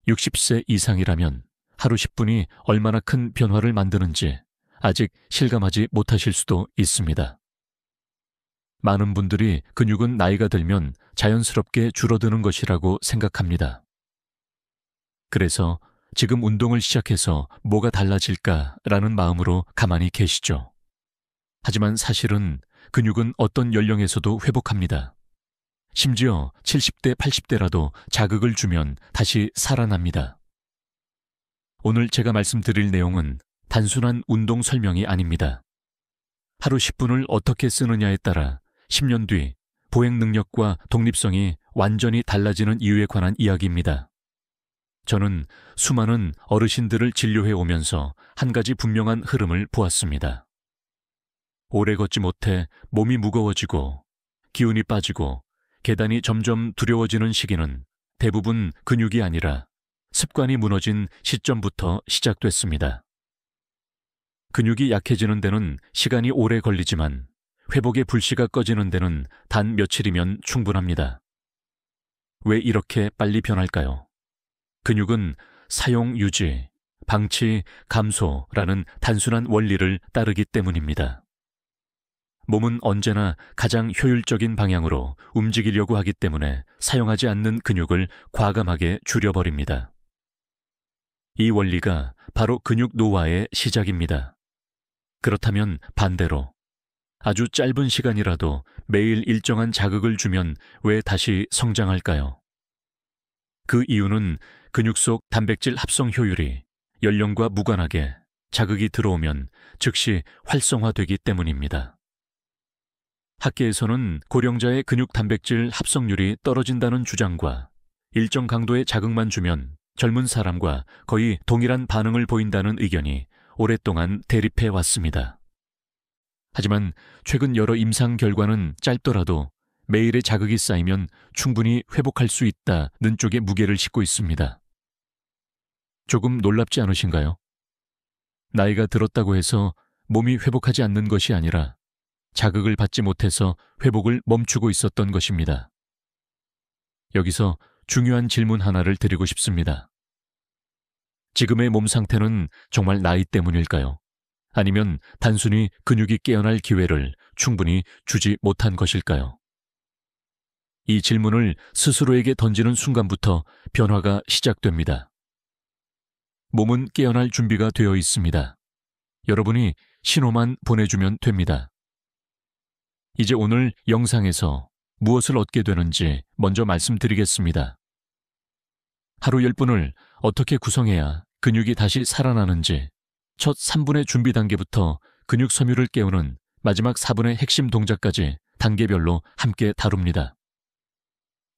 60세 이상이라면 하루 10분이 얼마나 큰 변화를 만드는지 아직 실감하지 못하실 수도 있습니다. 많은 분들이 근육은 나이가 들면 자연스럽게 줄어드는 것이라고 생각합니다. 그래서 지금 운동을 시작해서 뭐가 달라질까라는 마음으로 가만히 계시죠. 하지만 사실은 근육은 어떤 연령에서도 회복합니다. 심지어 70대, 80대라도 자극을 주면 다시 살아납니다. 오늘 제가 말씀드릴 내용은 단순한 운동 설명이 아닙니다. 하루 10분을 어떻게 쓰느냐에 따라 10년 뒤 보행 능력과 독립성이 완전히 달라지는 이유에 관한 이야기입니다. 저는 수많은 어르신들을 진료해 오면서 한 가지 분명한 흐름을 보았습니다. 오래 걷지 못해 몸이 무거워지고 기운이 빠지고 계단이 점점 두려워지는 시기는 대부분 근육이 아니라 습관이 무너진 시점부터 시작됐습니다. 근육이 약해지는 데는 시간이 오래 걸리지만 회복의 불씨가 꺼지는 데는 단 며칠이면 충분합니다. 왜 이렇게 빨리 변할까요? 근육은 사용 유지, 방치, 감소라는 단순한 원리를 따르기 때문입니다. 몸은 언제나 가장 효율적인 방향으로 움직이려고 하기 때문에 사용하지 않는 근육을 과감하게 줄여버립니다. 이 원리가 바로 근육 노화의 시작입니다. 그렇다면 반대로 아주 짧은 시간이라도 매일 일정한 자극을 주면 왜 다시 성장할까요? 그 이유는 근육 속 단백질 합성 효율이 연령과 무관하게 자극이 들어오면 즉시 활성화되기 때문입니다. 학계에서는 고령자의 근육 단백질 합성률이 떨어진다는 주장과 일정 강도의 자극만 주면 젊은 사람과 거의 동일한 반응을 보인다는 의견이 오랫동안 대립해 왔습니다. 하지만 최근 여러 임상 결과는 짧더라도 매일의 자극이 쌓이면 충분히 회복할 수 있다는 쪽에 무게를 싣고 있습니다. 조금 놀랍지 않으신가요? 나이가 들었다고 해서 몸이 회복하지 않는 것이 아니라 자극을 받지 못해서 회복을 멈추고 있었던 것입니다. 여기서 중요한 질문 하나를 드리고 싶습니다. 지금의 몸 상태는 정말 나이 때문일까요? 아니면 단순히 근육이 깨어날 기회를 충분히 주지 못한 것일까요? 이 질문을 스스로에게 던지는 순간부터 변화가 시작됩니다. 몸은 깨어날 준비가 되어 있습니다. 여러분이 신호만 보내주면 됩니다. 이제 오늘 영상에서 무엇을 얻게 되는지 먼저 말씀드리겠습니다. 하루 10분을 어떻게 구성해야 근육이 다시 살아나는지 첫 3분의 준비 단계부터 근육 섬유를 깨우는 마지막 4분의 핵심 동작까지 단계별로 함께 다룹니다.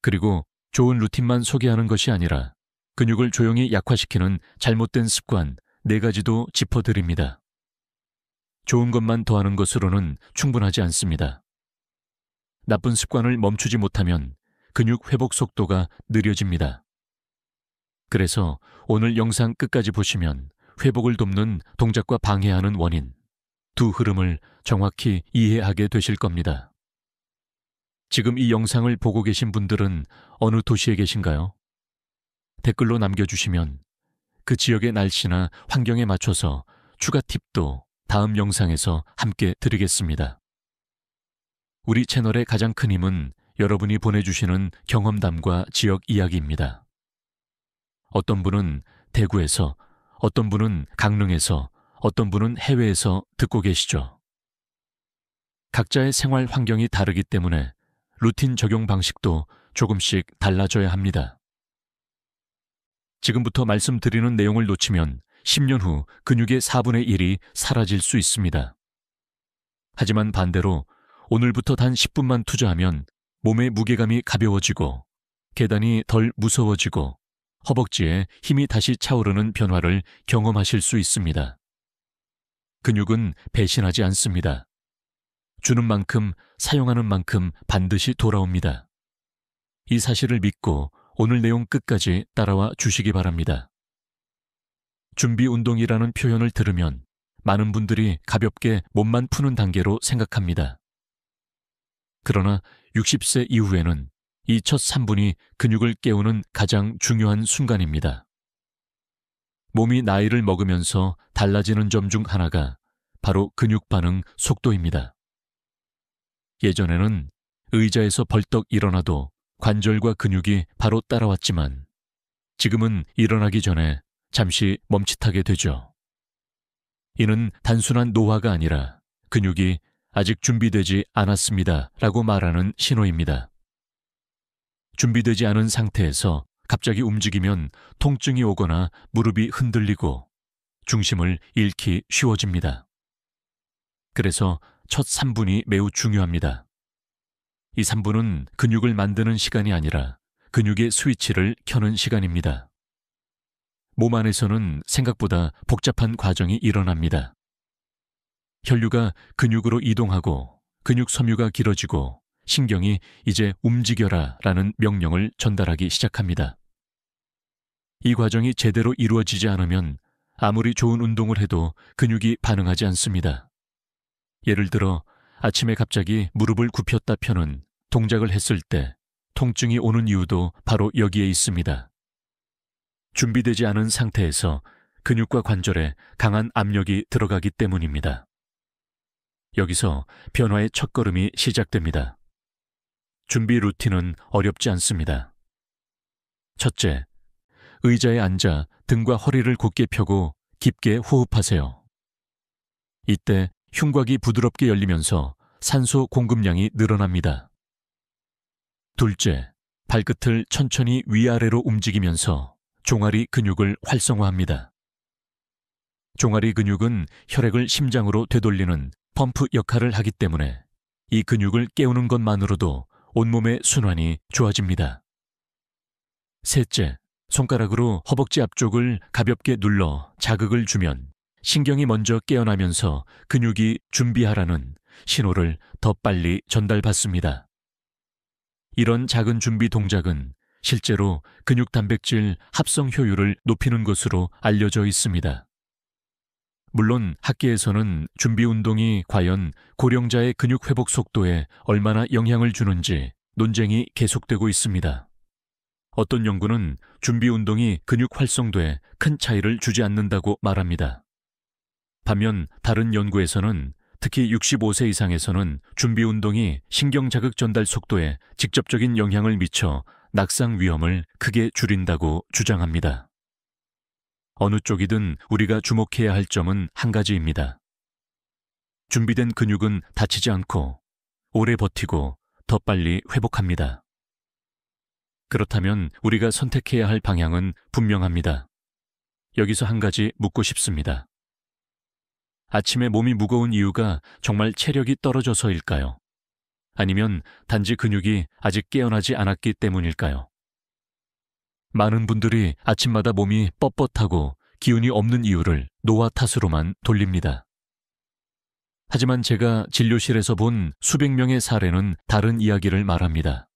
그리고 좋은 루틴만 소개하는 것이 아니라 근육을 조용히 약화시키는 잘못된 습관 4가지도 짚어드립니다. 좋은 것만 더하는 것으로는 충분하지 않습니다. 나쁜 습관을 멈추지 못하면 근육 회복 속도가 느려집니다. 그래서 오늘 영상 끝까지 보시면 회복을 돕는 동작과 방해하는 원인, 두 흐름을 정확히 이해하게 되실 겁니다. 지금 이 영상을 보고 계신 분들은 어느 도시에 계신가요? 댓글로 남겨주시면 그 지역의 날씨나 환경에 맞춰서 추가 팁도 다음 영상에서 함께 드리겠습니다. 우리 채널의 가장 큰 힘은 여러분이 보내주시는 경험담과 지역 이야기입니다. 어떤 분은 대구에서, 어떤 분은 강릉에서, 어떤 분은 해외에서 듣고 계시죠. 각자의 생활 환경이 다르기 때문에 루틴 적용 방식도 조금씩 달라져야 합니다. 지금부터 말씀드리는 내용을 놓치면 10년 후 근육의 4분의 1이 사라질 수 있습니다. 하지만 반대로 오늘부터 단 10분만 투자하면 몸의 무게감이 가벼워지고 계단이 덜 무서워지고 허벅지에 힘이 다시 차오르는 변화를 경험하실 수 있습니다. 근육은 배신하지 않습니다. 주는 만큼, 사용하는 만큼 반드시 돌아옵니다. 이 사실을 믿고 오늘 내용 끝까지 따라와 주시기 바랍니다. 준비 운동이라는 표현을 들으면 많은 분들이 가볍게 몸만 푸는 단계로 생각합니다. 그러나 60세 이후에는 이 첫 3분이 근육을 깨우는 가장 중요한 순간입니다. 몸이 나이를 먹으면서 달라지는 점 중 하나가 바로 근육 반응 속도입니다. 예전에는 의자에서 벌떡 일어나도 관절과 근육이 바로 따라왔지만 지금은 일어나기 전에 잠시 멈칫하게 되죠. 이는 단순한 노화가 아니라 근육이 아직 준비되지 않았습니다 라고 말하는 신호입니다. 준비되지 않은 상태에서 갑자기 움직이면 통증이 오거나 무릎이 흔들리고 중심을 잃기 쉬워집니다. 그래서 첫 3분이 매우 중요합니다. 이 3분은 근육을 만드는 시간이 아니라 근육의 스위치를 켜는 시간입니다. 몸 안에서는 생각보다 복잡한 과정이 일어납니다. 혈류가 근육으로 이동하고 근육 섬유가 길어지고 신경이 이제 움직여라 라는 명령을 전달하기 시작합니다. 이 과정이 제대로 이루어지지 않으면 아무리 좋은 운동을 해도 근육이 반응하지 않습니다. 예를 들어 아침에 갑자기 무릎을 굽혔다 펴는 동작을 했을 때 통증이 오는 이유도 바로 여기에 있습니다. 준비되지 않은 상태에서 근육과 관절에 강한 압력이 들어가기 때문입니다. 여기서 변화의 첫걸음이 시작됩니다. 준비 루틴은 어렵지 않습니다. 첫째, 의자에 앉아 등과 허리를 곧게 펴고 깊게 호흡하세요. 이때 흉곽이 부드럽게 열리면서 산소 공급량이 늘어납니다. 둘째, 발끝을 천천히 위아래로 움직이면서 종아리 근육을 활성화합니다. 종아리 근육은 혈액을 심장으로 되돌리는 펌프 역할을 하기 때문에 이 근육을 깨우는 것만으로도 온몸의 순환이 좋아집니다. 셋째, 손가락으로 허벅지 앞쪽을 가볍게 눌러 자극을 주면 신경이 먼저 깨어나면서 근육이 준비하라는 신호를 더 빨리 전달받습니다. 이런 작은 준비 동작은 실제로 근육 단백질 합성 효율을 높이는 것으로 알려져 있습니다. 물론 학계에서는 준비 운동이 과연 고령자의 근육 회복 속도에 얼마나 영향을 주는지 논쟁이 계속되고 있습니다. 어떤 연구는 준비 운동이 근육 활성도에 큰 차이를 주지 않는다고 말합니다. 반면 다른 연구에서는 특히 65세 이상에서는 준비 운동이 신경 자극 전달 속도에 직접적인 영향을 미쳐 낙상 위험을 크게 줄인다고 주장합니다. 어느 쪽이든 우리가 주목해야 할 점은 한 가지입니다. 준비된 근육은 다치지 않고 오래 버티고 더 빨리 회복합니다. 그렇다면 우리가 선택해야 할 방향은 분명합니다. 여기서 한 가지 묻고 싶습니다. 아침에 몸이 무거운 이유가 정말 체력이 떨어져서일까요? 아니면 단지 근육이 아직 깨어나지 않았기 때문일까요? 많은 분들이 아침마다 몸이 뻣뻣하고 기운이 없는 이유를 노화 탓으로만 돌립니다. 하지만 제가 진료실에서 본 수백 명의 사례는 다른 이야기를 말합니다.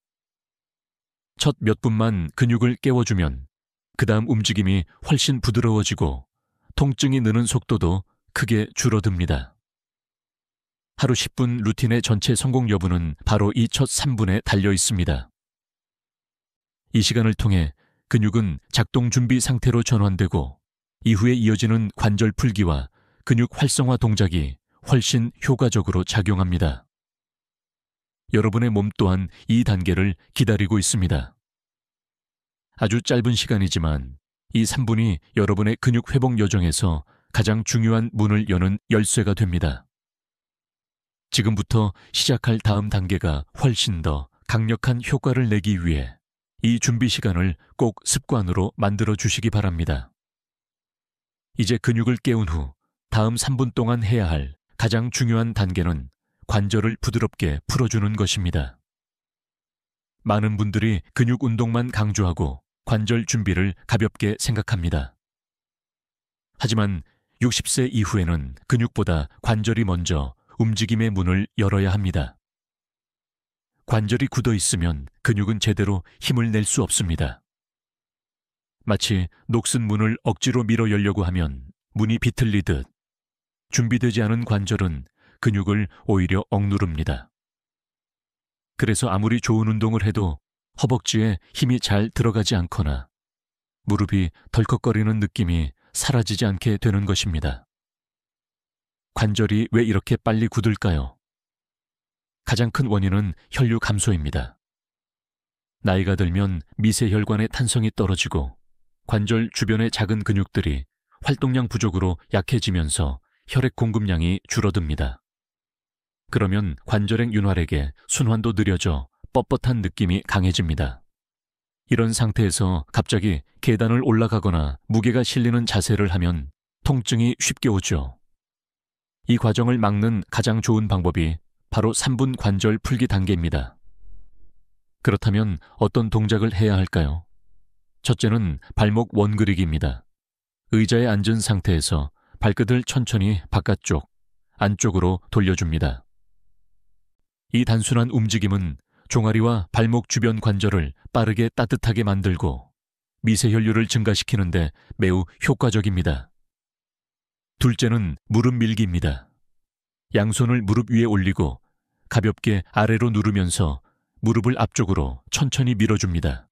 첫 몇 분만 근육을 깨워주면 그 다음 움직임이 훨씬 부드러워지고 통증이 느는 속도도 크게 줄어듭니다. 하루 10분 루틴의 전체 성공 여부는 바로 이 첫 3분에 달려 있습니다. 이 시간을 통해 근육은 작동 준비 상태로 전환되고 이후에 이어지는 관절 풀기와 근육 활성화 동작이 훨씬 효과적으로 작용합니다. 여러분의 몸 또한 이 단계를 기다리고 있습니다. 아주 짧은 시간이지만 이 3분이 여러분의 근육 회복 여정에서 가장 중요한 문을 여는 열쇠가 됩니다. 지금부터 시작할 다음 단계가 훨씬 더 강력한 효과를 내기 위해 이 준비 시간을 꼭 습관으로 만들어 주시기 바랍니다. 이제 근육을 깨운 후 다음 3분 동안 해야 할 가장 중요한 단계는 관절을 부드럽게 풀어주는 것입니다. 많은 분들이 근육 운동만 강조하고 관절 준비를 가볍게 생각합니다. 하지만 60세 이후에는 근육보다 관절이 먼저 움직임의 문을 열어야 합니다. 관절이 굳어 있으면 근육은 제대로 힘을 낼 수 없습니다. 마치 녹슨 문을 억지로 밀어 열려고 하면 문이 비틀리듯 준비되지 않은 관절은 근육을 오히려 억누릅니다. 그래서 아무리 좋은 운동을 해도 허벅지에 힘이 잘 들어가지 않거나 무릎이 덜컥거리는 느낌이 사라지지 않게 되는 것입니다. 관절이 왜 이렇게 빨리 굳을까요? 가장 큰 원인은 혈류 감소입니다. 나이가 들면 미세혈관의 탄성이 떨어지고 관절 주변의 작은 근육들이 활동량 부족으로 약해지면서 혈액 공급량이 줄어듭니다. 그러면 관절의 윤활에게 순환도 느려져 뻣뻣한 느낌이 강해집니다. 이런 상태에서 갑자기 계단을 올라가거나 무게가 실리는 자세를 하면 통증이 쉽게 오죠. 이 과정을 막는 가장 좋은 방법이 바로 3분 관절 풀기 단계입니다. 그렇다면 어떤 동작을 해야 할까요? 첫째는 발목 원그리기입니다. 의자에 앉은 상태에서 발끝을 천천히 바깥쪽, 안쪽으로 돌려줍니다. 이 단순한 움직임은 종아리와 발목 주변 관절을 빠르게 따뜻하게 만들고 미세혈류를 증가시키는데 매우 효과적입니다. 둘째는 무릎 밀기입니다. 양손을 무릎 위에 올리고 가볍게 아래로 누르면서 무릎을 앞쪽으로 천천히 밀어줍니다.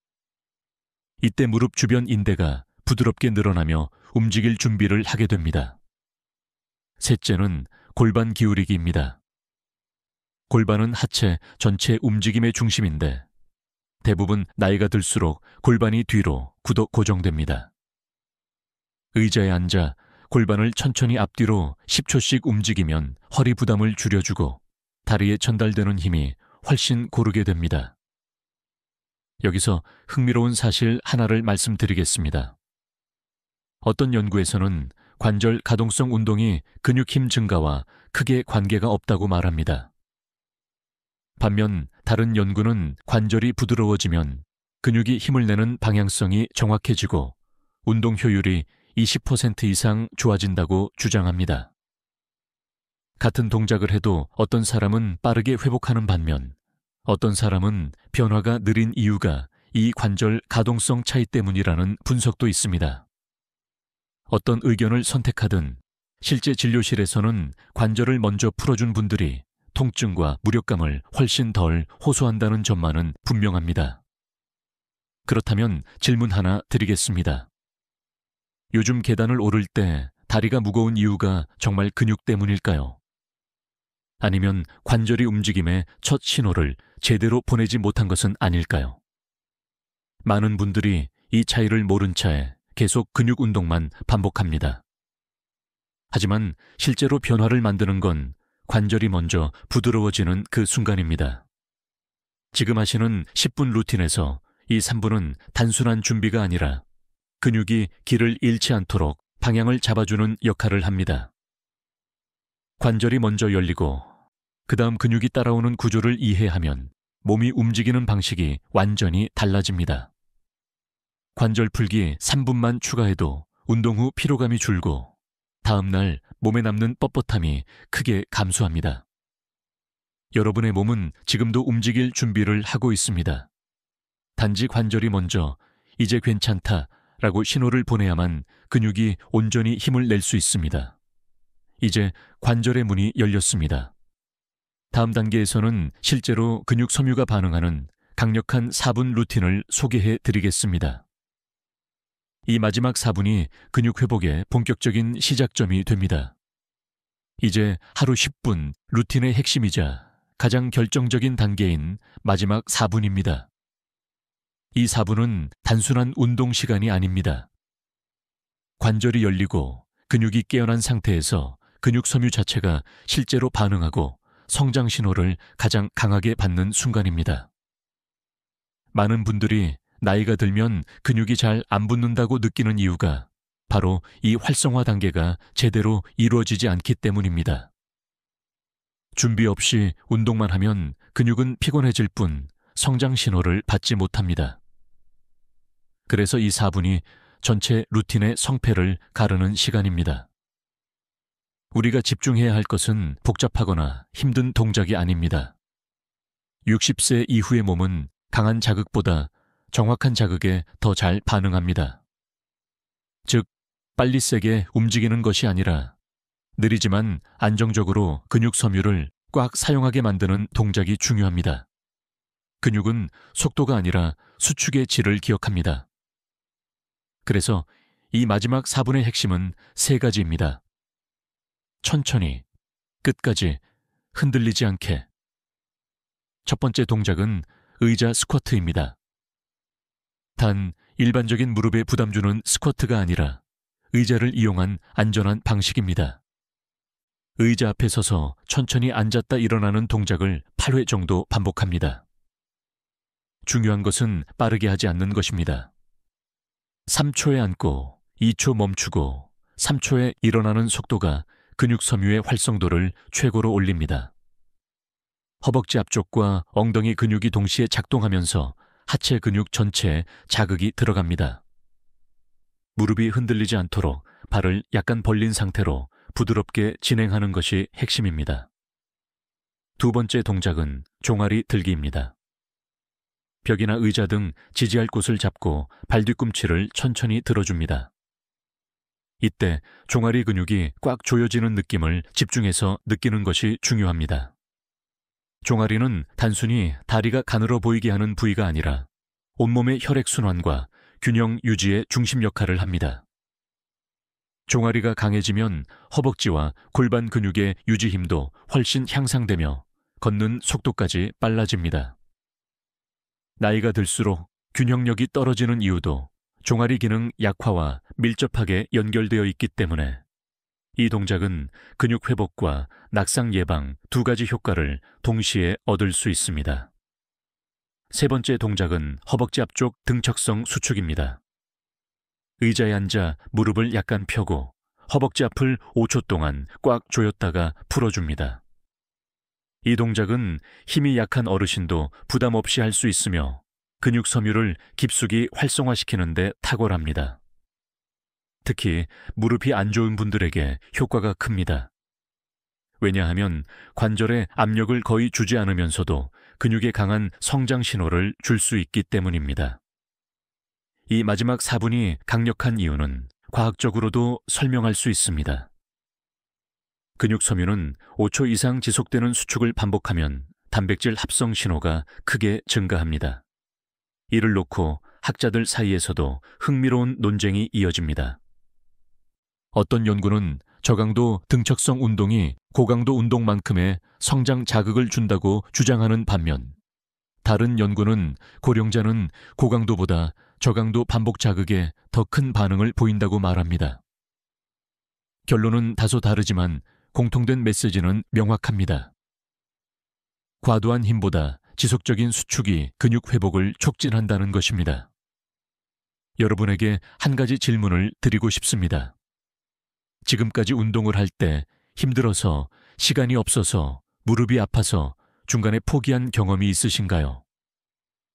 이때 무릎 주변 인대가 부드럽게 늘어나며 움직일 준비를 하게 됩니다. 셋째는 골반 기울이기입니다. 골반은 하체 전체 움직임의 중심인데 대부분 나이가 들수록 골반이 뒤로 굳어 고정됩니다. 의자에 앉아 골반을 천천히 앞뒤로 10초씩 움직이면 허리 부담을 줄여주고 다리에 전달되는 힘이 훨씬 고르게 됩니다. 여기서 흥미로운 사실 하나를 말씀드리겠습니다. 어떤 연구에서는 관절 가동성 운동이 근육 힘 증가와 크게 관계가 없다고 말합니다. 반면 다른 연구는 관절이 부드러워지면 근육이 힘을 내는 방향성이 정확해지고 운동 효율이 20% 이상 좋아진다고 주장합니다. 같은 동작을 해도 어떤 사람은 빠르게 회복하는 반면 어떤 사람은 변화가 느린 이유가 이 관절 가동성 차이 때문이라는 분석도 있습니다. 어떤 의견을 선택하든 실제 진료실에서는 관절을 먼저 풀어준 분들이 통증과 무력감을 훨씬 덜 호소한다는 점만은 분명합니다. 그렇다면 질문 하나 드리겠습니다. 요즘 계단을 오를 때 다리가 무거운 이유가 정말 근육 때문일까요? 아니면 관절이 움직임의 첫 신호를 제대로 보내지 못한 것은 아닐까요? 많은 분들이 이 차이를 모른 채 계속 근육 운동만 반복합니다. 하지만 실제로 변화를 만드는 건 관절이 먼저 부드러워지는 그 순간입니다. 지금 하시는 10분 루틴에서 이 3분은 단순한 준비가 아니라 근육이 길을 잃지 않도록 방향을 잡아주는 역할을 합니다. 관절이 먼저 열리고 그 다음 근육이 따라오는 구조를 이해하면 몸이 움직이는 방식이 완전히 달라집니다. 관절 풀기 3분만 추가해도 운동 후 피로감이 줄고 다음 날 몸에 남는 뻣뻣함이 크게 감소합니다. 여러분의 몸은 지금도 움직일 준비를 하고 있습니다. 단지 관절이 먼저 이제 괜찮다라고 신호를 보내야만 근육이 온전히 힘을 낼 수 있습니다. 이제 관절의 문이 열렸습니다. 다음 단계에서는 실제로 근육 섬유가 반응하는 강력한 4분 루틴을 소개해 드리겠습니다. 이 마지막 4분이 근육 회복의 본격적인 시작점이 됩니다. 이제 하루 10분 루틴의 핵심이자 가장 결정적인 단계인 마지막 4분입니다. 이 4분은 단순한 운동 시간이 아닙니다. 관절이 열리고 근육이 깨어난 상태에서 근육 섬유 자체가 실제로 반응하고 성장 신호를 가장 강하게 받는 순간입니다. 많은 분들이 나이가 들면 근육이 잘 안 붙는다고 느끼는 이유가 바로 이 활성화 단계가 제대로 이루어지지 않기 때문입니다. 준비 없이 운동만 하면 근육은 피곤해질 뿐 성장 신호를 받지 못합니다. 그래서 이 4분이 전체 루틴의 성패를 가르는 시간입니다. 우리가 집중해야 할 것은 복잡하거나 힘든 동작이 아닙니다. 60세 이후의 몸은 강한 자극보다 정확한 자극에 더 잘 반응합니다. 즉, 빨리 세게 움직이는 것이 아니라 느리지만 안정적으로 근육 섬유를 꽉 사용하게 만드는 동작이 중요합니다. 근육은 속도가 아니라 수축의 질을 기억합니다. 그래서 이 마지막 4분의 핵심은 3가지입니다. 천천히, 끝까지, 흔들리지 않게. 첫 번째 동작은 의자 스쿼트입니다. 단 일반적인 무릎에 부담 주는 스쿼트가 아니라 의자를 이용한 안전한 방식입니다. 의자 앞에 서서 천천히 앉았다 일어나는 동작을 8회 정도 반복합니다. 중요한 것은 빠르게 하지 않는 것입니다. 3초에 앉고 2초 멈추고 3초에 일어나는 속도가 근육 섬유의 활성도를 최고로 올립니다. 허벅지 앞쪽과 엉덩이 근육이 동시에 작동하면서 하체 근육 전체에 자극이 들어갑니다. 무릎이 흔들리지 않도록 발을 약간 벌린 상태로 부드럽게 진행하는 것이 핵심입니다. 두 번째 동작은 종아리 들기입니다. 벽이나 의자 등 지지할 곳을 잡고 발 뒤꿈치를 천천히 들어줍니다. 이때 종아리 근육이 꽉 조여지는 느낌을 집중해서 느끼는 것이 중요합니다. 종아리는 단순히 다리가 가늘어 보이게 하는 부위가 아니라 온몸의 혈액순환과 균형 유지의 중심 역할을 합니다. 종아리가 강해지면 허벅지와 골반 근육의 유지 힘도 훨씬 향상되며 걷는 속도까지 빨라집니다. 나이가 들수록 균형력이 떨어지는 이유도 종아리 기능 약화와 밀접하게 연결되어 있기 때문에 이 동작은 근육 회복과 낙상 예방 2가지 효과를 동시에 얻을 수 있습니다. 세 번째 동작은 허벅지 앞쪽 등척성 수축입니다. 의자에 앉아 무릎을 약간 펴고 허벅지 앞을 5초 동안 꽉 조였다가 풀어줍니다. 이 동작은 힘이 약한 어르신도 부담 없이 할 수 있으며 근육 섬유를 깊숙이 활성화시키는 데 탁월합니다. 특히 무릎이 안 좋은 분들에게 효과가 큽니다. 왜냐하면 관절에 압력을 거의 주지 않으면서도 근육에 강한 성장 신호를 줄 수 있기 때문입니다. 이 마지막 4분이 강력한 이유는 과학적으로도 설명할 수 있습니다. 근육 섬유는 5초 이상 지속되는 수축을 반복하면 단백질 합성 신호가 크게 증가합니다. 이를 놓고 학자들 사이에서도 흥미로운 논쟁이 이어집니다. 어떤 연구는 저강도 등척성 운동이 고강도 운동만큼의 성장 자극을 준다고 주장하는 반면, 다른 연구는 고령자는 고강도보다 저강도 반복 자극에 더 큰 반응을 보인다고 말합니다. 결론은 다소 다르지만 공통된 메시지는 명확합니다. 과도한 힘보다 지속적인 수축이 근육 회복을 촉진한다는 것입니다. 여러분에게 한 가지 질문을 드리고 싶습니다. 지금까지 운동을 할 때 힘들어서, 시간이 없어서, 무릎이 아파서 중간에 포기한 경험이 있으신가요?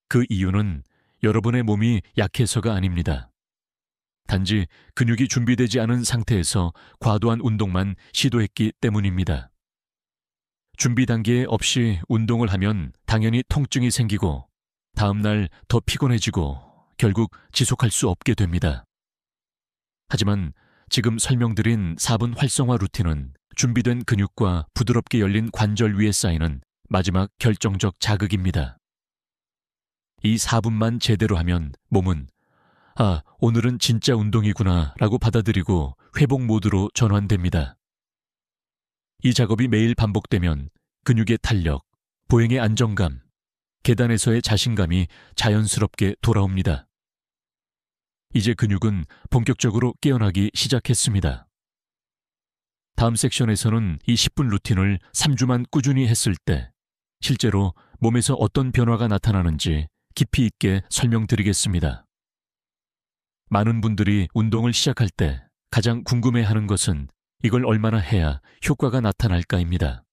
그 이유는 여러분의 몸이 약해서가 아닙니다. 단지 근육이 준비되지 않은 상태에서 과도한 운동만 시도했기 때문입니다. 준비 단계에 없이 운동을 하면 당연히 통증이 생기고 다음날 더 피곤해지고 결국 지속할 수 없게 됩니다. 하지만 지금 설명드린 4분 활성화 루틴은 준비된 근육과 부드럽게 열린 관절 위에 쌓이는 마지막 결정적 자극입니다. 이 4분만 제대로 하면 몸은 오늘은 진짜 운동이구나 라고 받아들이고 회복 모드로 전환됩니다. 이 작업이 매일 반복되면 근육의 탄력, 보행의 안정감, 계단에서의 자신감이 자연스럽게 돌아옵니다. 이제 근육은 본격적으로 깨어나기 시작했습니다. 다음 섹션에서는 이 10분 루틴을 3주만 꾸준히 했을 때 실제로 몸에서 어떤 변화가 나타나는지 깊이 있게 설명드리겠습니다. 많은 분들이 운동을 시작할 때 가장 궁금해하는 것은 이걸 얼마나 해야 효과가 나타날까입니다.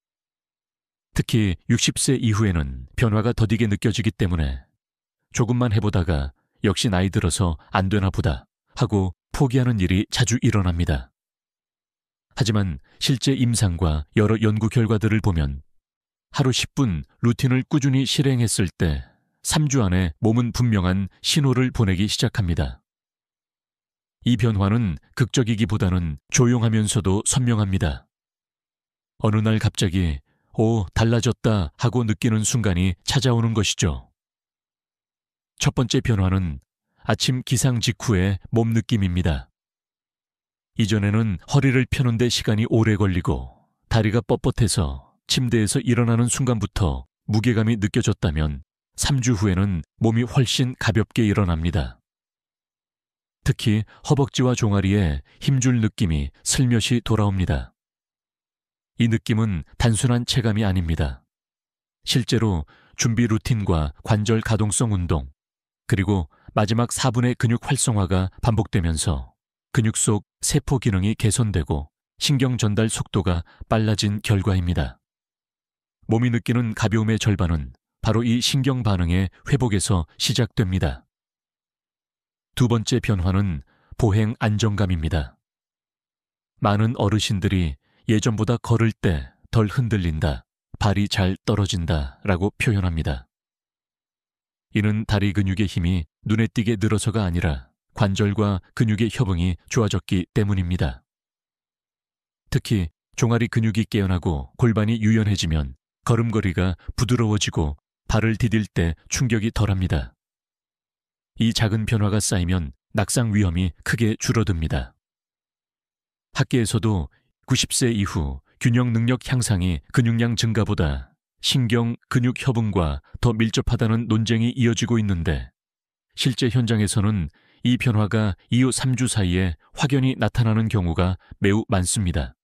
특히 60세 이후에는 변화가 더디게 느껴지기 때문에 조금만 해보다가 역시 나이 들어서 안 되나 보다 하고 포기하는 일이 자주 일어납니다. 하지만 실제 임상과 여러 연구 결과들을 보면 하루 10분 루틴을 꾸준히 실행했을 때 3주 안에 몸은 분명한 신호를 보내기 시작합니다. 이 변화는 극적이기보다는 조용하면서도 선명합니다. 어느 날 갑자기 달라졌다 하고 느끼는 순간이 찾아오는 것이죠. 첫 번째 변화는 아침 기상 직후의 몸 느낌입니다. 이전에는 허리를 펴는데 시간이 오래 걸리고 다리가 뻣뻣해서 침대에서 일어나는 순간부터 무게감이 느껴졌다면 3주 후에는 몸이 훨씬 가볍게 일어납니다. 특히 허벅지와 종아리에 힘줄 느낌이 슬며시 돌아옵니다. 이 느낌은 단순한 체감이 아닙니다. 실제로 준비 루틴과 관절 가동성 운동, 그리고 마지막 4분의 근육 활성화가 반복되면서 근육 속 세포 기능이 개선되고 신경 전달 속도가 빨라진 결과입니다. 몸이 느끼는 가벼움의 절반은 바로 이 신경 반응의 회복에서 시작됩니다. 두 번째 변화는 보행 안정감입니다. 많은 어르신들이 예전보다 걸을 때 덜 흔들린다, 발이 잘 떨어진다 라고 표현합니다. 이는 다리 근육의 힘이 눈에 띄게 늘어서가 아니라 관절과 근육의 협응이 좋아졌기 때문입니다. 특히 종아리 근육이 깨어나고 골반이 유연해지면 걸음걸이가 부드러워지고 발을 디딜 때 충격이 덜합니다. 이 작은 변화가 쌓이면 낙상 위험이 크게 줄어듭니다. 학계에서도 90세 이후 균형 능력 향상이 근육량 증가보다 신경, 근육 협응과 더 밀접하다는 논쟁이 이어지고 있는데 실제 현장에서는 이 변화가 이후 3주 사이에 확연히 나타나는 경우가 매우 많습니다.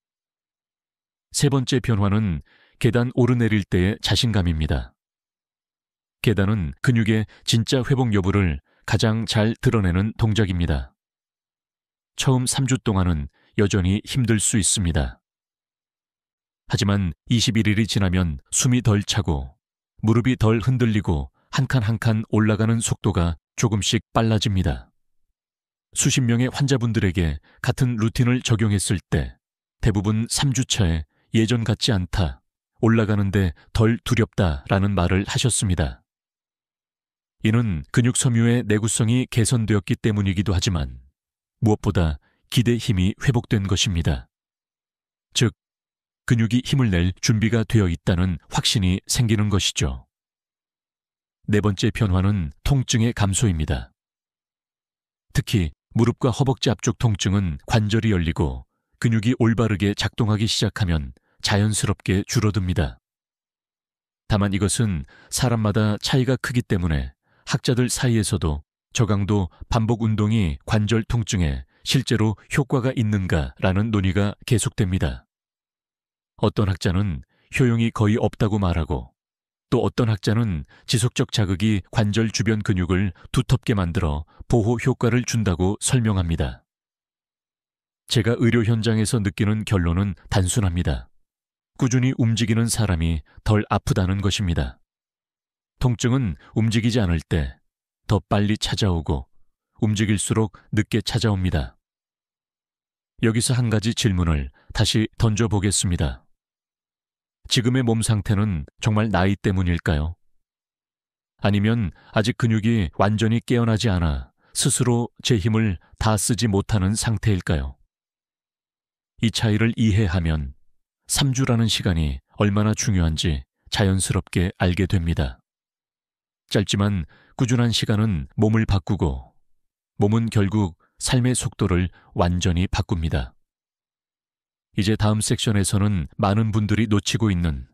세 번째 변화는 계단 오르내릴 때의 자신감입니다. 계단은 근육의 진짜 회복 여부를 가장 잘 드러내는 동작입니다. 처음 3주 동안은 여전히 힘들 수 있습니다. 하지만 21일이 지나면 숨이 덜 차고 무릎이 덜 흔들리고 한 칸 한 칸 올라가는 속도가 조금씩 빨라집니다. 수십 명의 환자분들에게 같은 루틴을 적용했을 때 대부분 3주 차에 예전 같지 않다, 올라가는데 덜 두렵다라는 말을 하셨습니다. 이는 근육 섬유의 내구성이 개선되었기 때문이기도 하지만 무엇보다 기대 힘이 회복된 것입니다. 즉, 근육이 힘을 낼 준비가 되어 있다는 확신이 생기는 것이죠. 네 번째 변화는 통증의 감소입니다. 특히 무릎과 허벅지 앞쪽 통증은 관절이 열리고 근육이 올바르게 작동하기 시작하면 자연스럽게 줄어듭니다. 다만 이것은 사람마다 차이가 크기 때문에 학자들 사이에서도 저강도 반복 운동이 관절 통증에 실제로 효과가 있는가라는 논의가 계속됩니다. 어떤 학자는 효용이 거의 없다고 말하고 또 어떤 학자는 지속적 자극이 관절 주변 근육을 두텁게 만들어 보호 효과를 준다고 설명합니다. 제가 의료 현장에서 느끼는 결론은 단순합니다. 꾸준히 움직이는 사람이 덜 아프다는 것입니다. 통증은 움직이지 않을 때 더 빨리 찾아오고 움직일수록 늦게 찾아옵니다. 여기서 한 가지 질문을 다시 던져보겠습니다. 지금의 몸 상태는 정말 나이 때문일까요? 아니면 아직 근육이 완전히 깨어나지 않아 스스로 제 힘을 다 쓰지 못하는 상태일까요? 이 차이를 이해하면 3주라는 시간이 얼마나 중요한지 자연스럽게 알게 됩니다. 짧지만 꾸준한 시간은 몸을 바꾸고 몸은 결국 삶의 속도를 완전히 바꿉니다. 이제 다음 섹션에서는 많은 분들이 놓치고 있는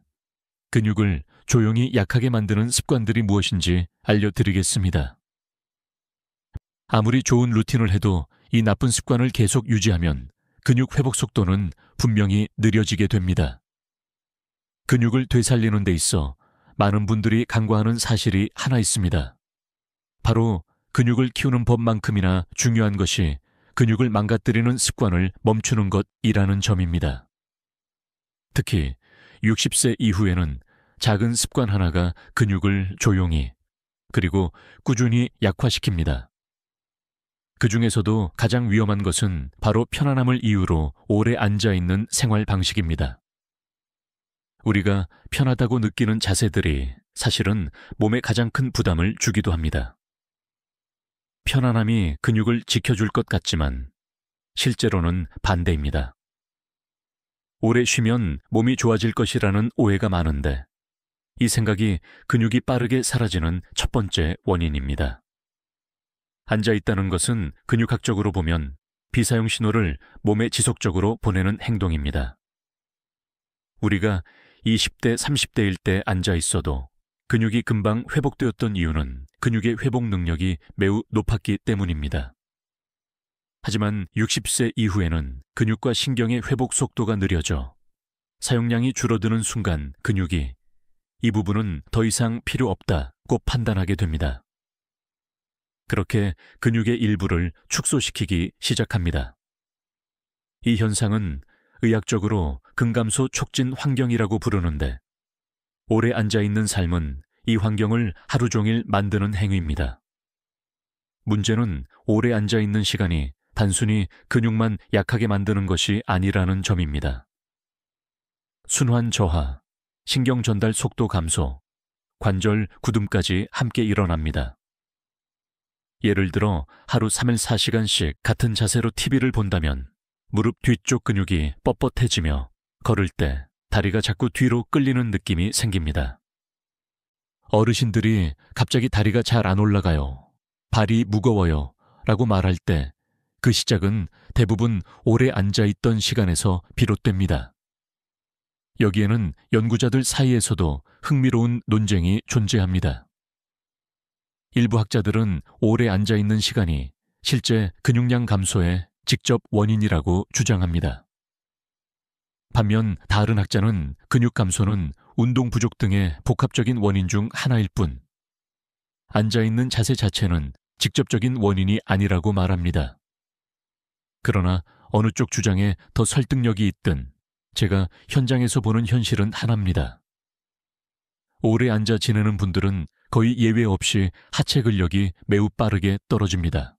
근육을 조용히 약하게 만드는 습관들이 무엇인지 알려드리겠습니다. 아무리 좋은 루틴을 해도 이 나쁜 습관을 계속 유지하면 근육 회복 속도는 분명히 느려지게 됩니다. 근육을 되살리는 데 있어 많은 분들이 간과하는 사실이 하나 있습니다. 바로 근육을 키우는 법만큼이나 중요한 것이 근육을 망가뜨리는 습관을 멈추는 것이라는 점입니다. 특히 60세 이후에는 작은 습관 하나가 근육을 조용히 그리고 꾸준히 약화시킵니다. 그 중에서도 가장 위험한 것은 바로 편안함을 이유로 오래 앉아있는 생활 방식입니다. 우리가 편하다고 느끼는 자세들이 사실은 몸에 가장 큰 부담을 주기도 합니다. 편안함이 근육을 지켜줄 것 같지만 실제로는 반대입니다. 오래 쉬면 몸이 좋아질 것이라는 오해가 많은데 이 생각이 근육이 빠르게 사라지는 첫 번째 원인입니다. 앉아있다는 것은 근육학적으로 보면 비사용 신호를 몸에 지속적으로 보내는 행동입니다. 우리가 20대, 30대일 때 앉아 있어도 근육이 금방 회복되었던 이유는 근육의 회복 능력이 매우 높았기 때문입니다. 하지만 60세 이후에는 근육과 신경의 회복 속도가 느려져 사용량이 줄어드는 순간 근육이 이 부분은 더 이상 필요 없다고 판단하게 됩니다. 그렇게 근육의 일부를 축소시키기 시작합니다. 이 현상은 의학적으로 근감소 촉진 환경이라고 부르는데, 오래 앉아있는 삶은 이 환경을 하루 종일 만드는 행위입니다. 문제는 오래 앉아있는 시간이 단순히 근육만 약하게 만드는 것이 아니라는 점입니다. 순환 저하, 신경 전달 속도 감소, 관절 굳음까지 함께 일어납니다. 예를 들어 하루 3일 4시간씩 같은 자세로 TV를 본다면 무릎 뒤쪽 근육이 뻣뻣해지며 걸을 때 다리가 자꾸 뒤로 끌리는 느낌이 생깁니다. 어르신들이 갑자기 다리가 잘 안 올라가요, 발이 무거워요 라고 말할 때 그 시작은 대부분 오래 앉아있던 시간에서 비롯됩니다. 여기에는 연구자들 사이에서도 흥미로운 논쟁이 존재합니다. 일부 학자들은 오래 앉아있는 시간이 실제 근육량 감소의 직접 원인이라고 주장합니다. 반면 다른 학자는 근육 감소는 운동 부족 등의 복합적인 원인 중 하나일 뿐, 앉아있는 자세 자체는 직접적인 원인이 아니라고 말합니다. 그러나 어느 쪽 주장에 더 설득력이 있든 제가 현장에서 보는 현실은 하나입니다. 오래 앉아 지내는 분들은 거의 예외 없이 하체 근력이 매우 빠르게 떨어집니다.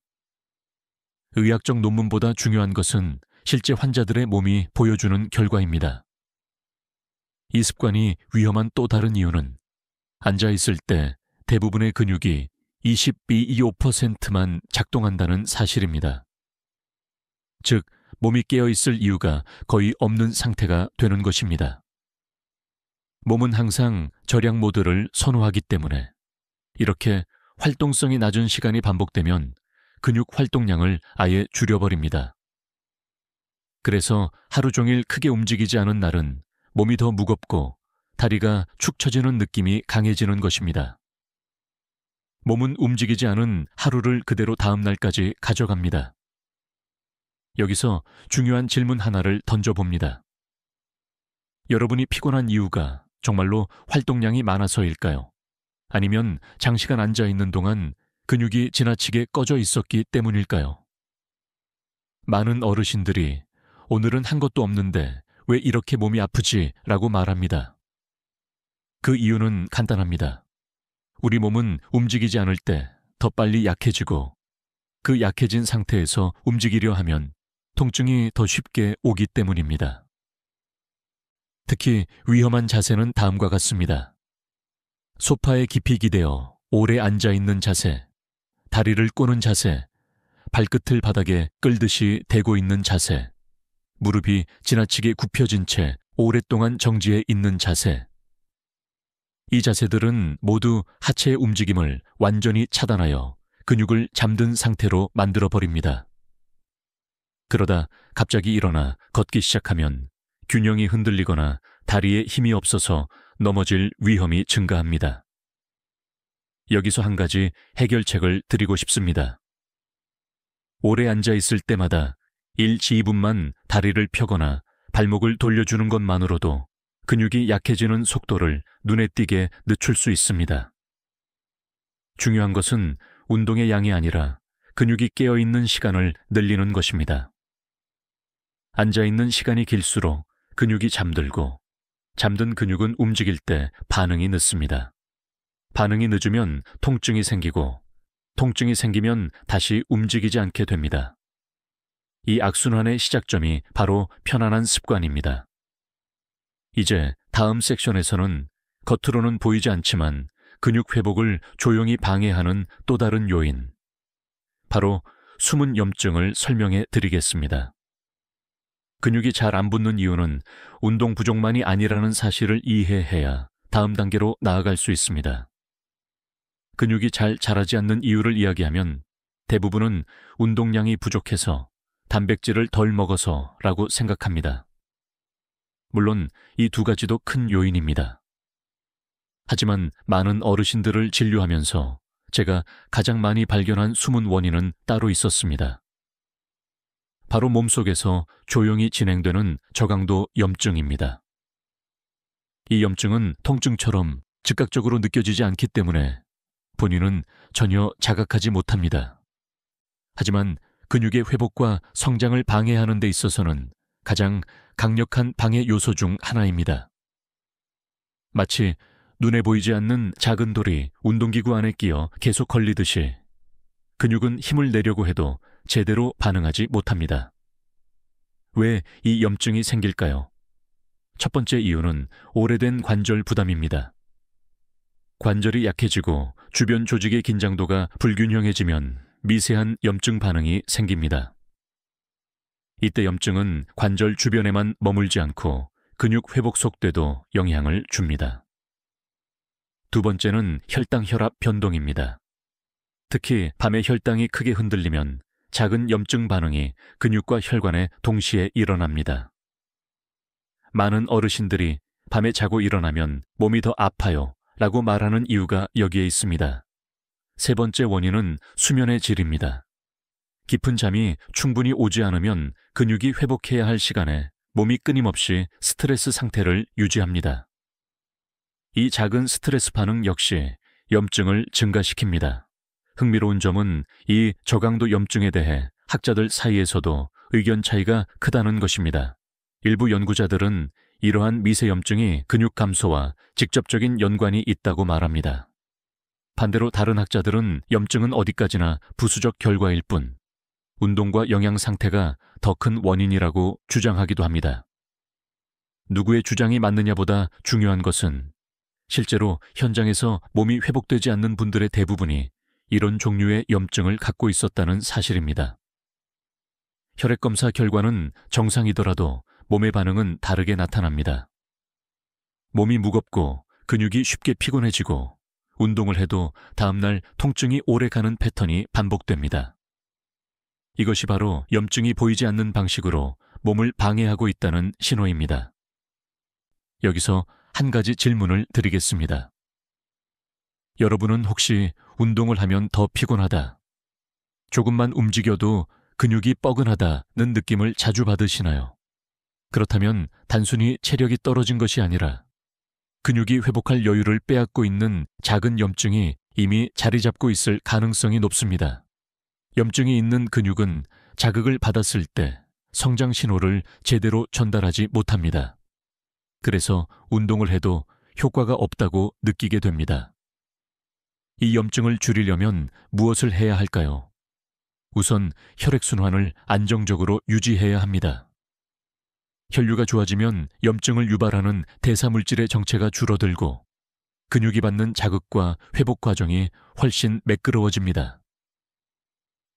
의학적 논문보다 중요한 것은 실제 환자들의 몸이 보여주는 결과입니다. 이 습관이 위험한 또 다른 이유는 앉아있을 때 대부분의 근육이 25%만 작동한다는 사실입니다. 즉, 몸이 깨어있을 이유가 거의 없는 상태가 되는 것입니다. 몸은 항상 절약 모드를 선호하기 때문에 이렇게 활동성이 낮은 시간이 반복되면 근육 활동량을 아예 줄여버립니다. 그래서 하루 종일 크게 움직이지 않은 날은 몸이 더 무겁고 다리가 축 처지는 느낌이 강해지는 것입니다. 몸은 움직이지 않은 하루를 그대로 다음 날까지 가져갑니다. 여기서 중요한 질문 하나를 던져봅니다. 여러분이 피곤한 이유가 정말로 활동량이 많아서일까요? 아니면 장시간 앉아있는 동안 근육이 지나치게 꺼져 있었기 때문일까요? 많은 어르신들이 오늘은 한 것도 없는데 왜 이렇게 몸이 아프지? 라고 말합니다. 그 이유는 간단합니다. 우리 몸은 움직이지 않을 때 더 빨리 약해지고 그 약해진 상태에서 움직이려 하면 통증이 더 쉽게 오기 때문입니다. 특히 위험한 자세는 다음과 같습니다. 소파에 깊이 기대어 오래 앉아있는 자세, 다리를 꼬는 자세, 발끝을 바닥에 끌듯이 대고 있는 자세, 무릎이 지나치게 굽혀진 채 오랫동안 정지해 있는 자세. 이 자세들은 모두 하체의 움직임을 완전히 차단하여 근육을 잠든 상태로 만들어버립니다. 그러다 갑자기 일어나 걷기 시작하면 균형이 흔들리거나 다리에 힘이 없어서 넘어질 위험이 증가합니다. 여기서 한 가지 해결책을 드리고 싶습니다. 오래 앉아 있을 때마다 1~2분만 다리를 펴거나 발목을 돌려주는 것만으로도 근육이 약해지는 속도를 눈에 띄게 늦출 수 있습니다. 중요한 것은 운동의 양이 아니라 근육이 깨어있는 시간을 늘리는 것입니다. 앉아있는 시간이 길수록 근육이 잠들고 잠든 근육은 움직일 때 반응이 늦습니다. 반응이 늦으면 통증이 생기고 통증이 생기면 다시 움직이지 않게 됩니다. 이 악순환의 시작점이 바로 편안한 습관입니다. 이제 다음 섹션에서는 겉으로는 보이지 않지만 근육 회복을 조용히 방해하는 또 다른 요인, 바로 숨은 염증을 설명해 드리겠습니다. 근육이 잘 안 붙는 이유는 운동 부족만이 아니라는 사실을 이해해야 다음 단계로 나아갈 수 있습니다. 근육이 잘 자라지 않는 이유를 이야기하면 대부분은 운동량이 부족해서 단백질을 덜 먹어서라고 생각합니다. 물론 이 두 가지도 큰 요인입니다. 하지만 많은 어르신들을 진료하면서 제가 가장 많이 발견한 숨은 원인은 따로 있었습니다. 바로 몸속에서 조용히 진행되는 저강도 염증입니다. 이 염증은 통증처럼 즉각적으로 느껴지지 않기 때문에 본인은 전혀 자각하지 못합니다. 하지만 근육의 회복과 성장을 방해하는 데 있어서는 가장 강력한 방해 요소 중 하나입니다. 마치 눈에 보이지 않는 작은 돌이 운동기구 안에 끼어 계속 걸리듯이 근육은 힘을 내려고 해도 제대로 반응하지 못합니다. 왜 이 염증이 생길까요? 첫 번째 이유는 오래된 관절 부담입니다. 관절이 약해지고 주변 조직의 긴장도가 불균형해지면 미세한 염증 반응이 생깁니다. 이때 염증은 관절 주변에만 머물지 않고 근육 회복 속도에도 영향을 줍니다. 두 번째는 혈당-혈압 변동입니다. 특히 밤에 혈당이 크게 흔들리면 작은 염증 반응이 근육과 혈관에 동시에 일어납니다. 많은 어르신들이 밤에 자고 일어나면 몸이 더 아파요 라고 말하는 이유가 여기에 있습니다. 세 번째 원인은 수면의 질입니다. 깊은 잠이 충분히 오지 않으면 근육이 회복해야 할 시간에 몸이 끊임없이 스트레스 상태를 유지합니다. 이 작은 스트레스 반응 역시 염증을 증가시킵니다. 흥미로운 점은 이 저강도 염증에 대해 학자들 사이에서도 의견 차이가 크다는 것입니다. 일부 연구자들은 이러한 미세 염증이 근육 감소와 직접적인 연관이 있다고 말합니다. 반대로 다른 학자들은 염증은 어디까지나 부수적 결과일 뿐 운동과 영양 상태가 더 큰 원인이라고 주장하기도 합니다. 누구의 주장이 맞느냐보다 중요한 것은 실제로 현장에서 몸이 회복되지 않는 분들의 대부분이 이런 종류의 염증을 갖고 있었다는 사실입니다. 혈액검사 결과는 정상이더라도 몸의 반응은 다르게 나타납니다. 몸이 무겁고 근육이 쉽게 피곤해지고 운동을 해도 다음날 통증이 오래 가는 패턴이 반복됩니다. 이것이 바로 염증이 보이지 않는 방식으로 몸을 방해하고 있다는 신호입니다. 여기서 한 가지 질문을 드리겠습니다. 여러분은 혹시 운동을 하면 더 피곤하다, 조금만 움직여도 근육이 뻐근하다는 느낌을 자주 받으시나요? 그렇다면 단순히 체력이 떨어진 것이 아니라 근육이 회복할 여유를 빼앗고 있는 작은 염증이 이미 자리 잡고 있을 가능성이 높습니다. 염증이 있는 근육은 자극을 받았을 때 성장 신호를 제대로 전달하지 못합니다. 그래서 운동을 해도 효과가 없다고 느끼게 됩니다. 이 염증을 줄이려면 무엇을 해야 할까요? 우선 혈액순환을 안정적으로 유지해야 합니다. 혈류가 좋아지면 염증을 유발하는 대사물질의 정체가 줄어들고 근육이 받는 자극과 회복 과정이 훨씬 매끄러워집니다.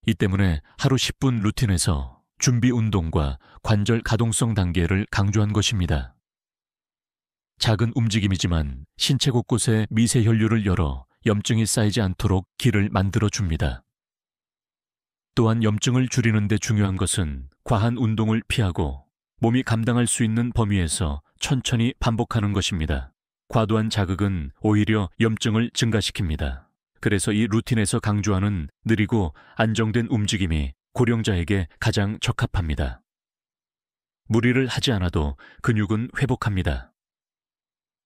이 때문에 하루 10분 루틴에서 준비 운동과 관절 가동성 단계를 강조한 것입니다. 작은 움직임이지만 신체 곳곳에 미세 혈류를 열어 염증이 쌓이지 않도록 길을 만들어 줍니다. 또한 염증을 줄이는 데 중요한 것은 과한 운동을 피하고 몸이 감당할 수 있는 범위에서 천천히 반복하는 것입니다. 과도한 자극은 오히려 염증을 증가시킵니다. 그래서 이 루틴에서 강조하는 느리고 안정된 움직임이 고령자에게 가장 적합합니다. 무리를 하지 않아도 근육은 회복합니다.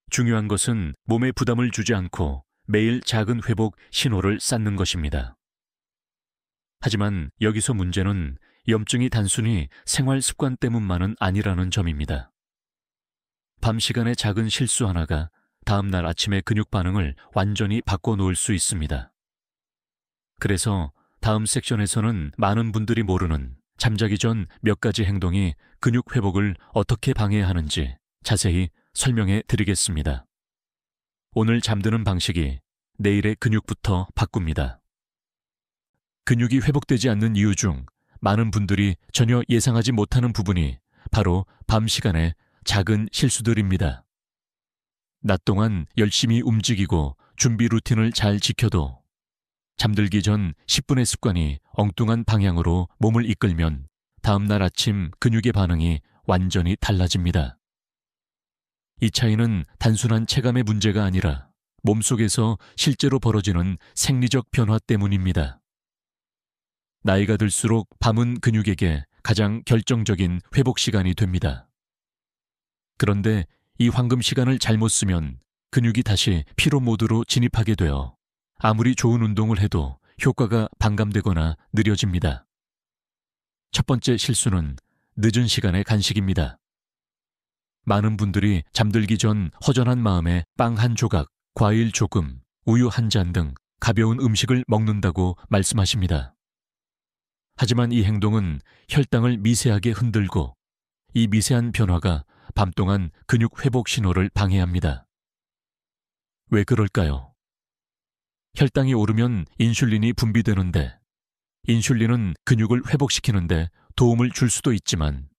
중요한 것은 몸에 부담을 주지 않고 매일 작은 회복 신호를 쌓는 것입니다. 하지만 여기서 문제는 염증이 단순히 생활 습관 때문만은 아니라는 점입니다. 밤 시간의 작은 실수 하나가 다음날 아침의 근육 반응을 완전히 바꿔놓을 수 있습니다. 그래서 다음 섹션에서는 많은 분들이 모르는 잠자기 전 몇 가지 행동이 근육 회복을 어떻게 방해하는지 자세히 설명해 드리겠습니다. 오늘 잠드는 방식이 내일의 근육부터 바꿉니다. 근육이 회복되지 않는 이유 중 많은 분들이 전혀 예상하지 못하는 부분이 바로 밤 시간의 작은 실수들입니다. 낮 동안 열심히 움직이고 준비 루틴을 잘 지켜도 잠들기 전 10분의 습관이 엉뚱한 방향으로 몸을 이끌면 다음날 아침 근육의 반응이 완전히 달라집니다. 이 차이는 단순한 체감의 문제가 아니라 몸속에서 실제로 벌어지는 생리적 변화 때문입니다. 나이가 들수록 밤은 근육에게 가장 결정적인 회복 시간이 됩니다. 그런데 이 황금 시간을 잘못 쓰면 근육이 다시 피로 모드로 진입하게 되어 아무리 좋은 운동을 해도 효과가 반감되거나 느려집니다. 첫 번째 실수는 늦은 시간의 간식입니다. 많은 분들이 잠들기 전 허전한 마음에 빵 한 조각, 과일 조금, 우유 한 잔 등 가벼운 음식을 먹는다고 말씀하십니다. 하지만 이 행동은 혈당을 미세하게 흔들고 이 미세한 변화가 밤 동안 근육 회복 신호를 방해합니다. 왜 그럴까요? 혈당이 오르면 인슐린이 분비되는데 인슐린은 근육을 회복시키는데 도움을 줄 수도 있지만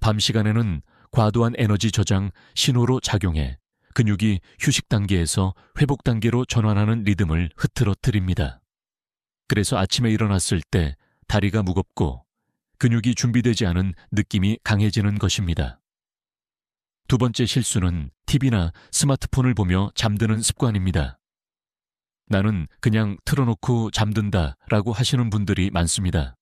밤 시간에는 과도한 에너지 저장 신호로 작용해 근육이 휴식 단계에서 회복 단계로 전환하는 리듬을 흐트러뜨립니다. 그래서 아침에 일어났을 때 다리가 무겁고 근육이 준비되지 않은 느낌이 강해지는 것입니다. 두 번째 실수는 TV나 스마트폰을 보며 잠드는 습관입니다. 나는 그냥 틀어놓고 잠든다 라고 하시는 분들이 많습니다.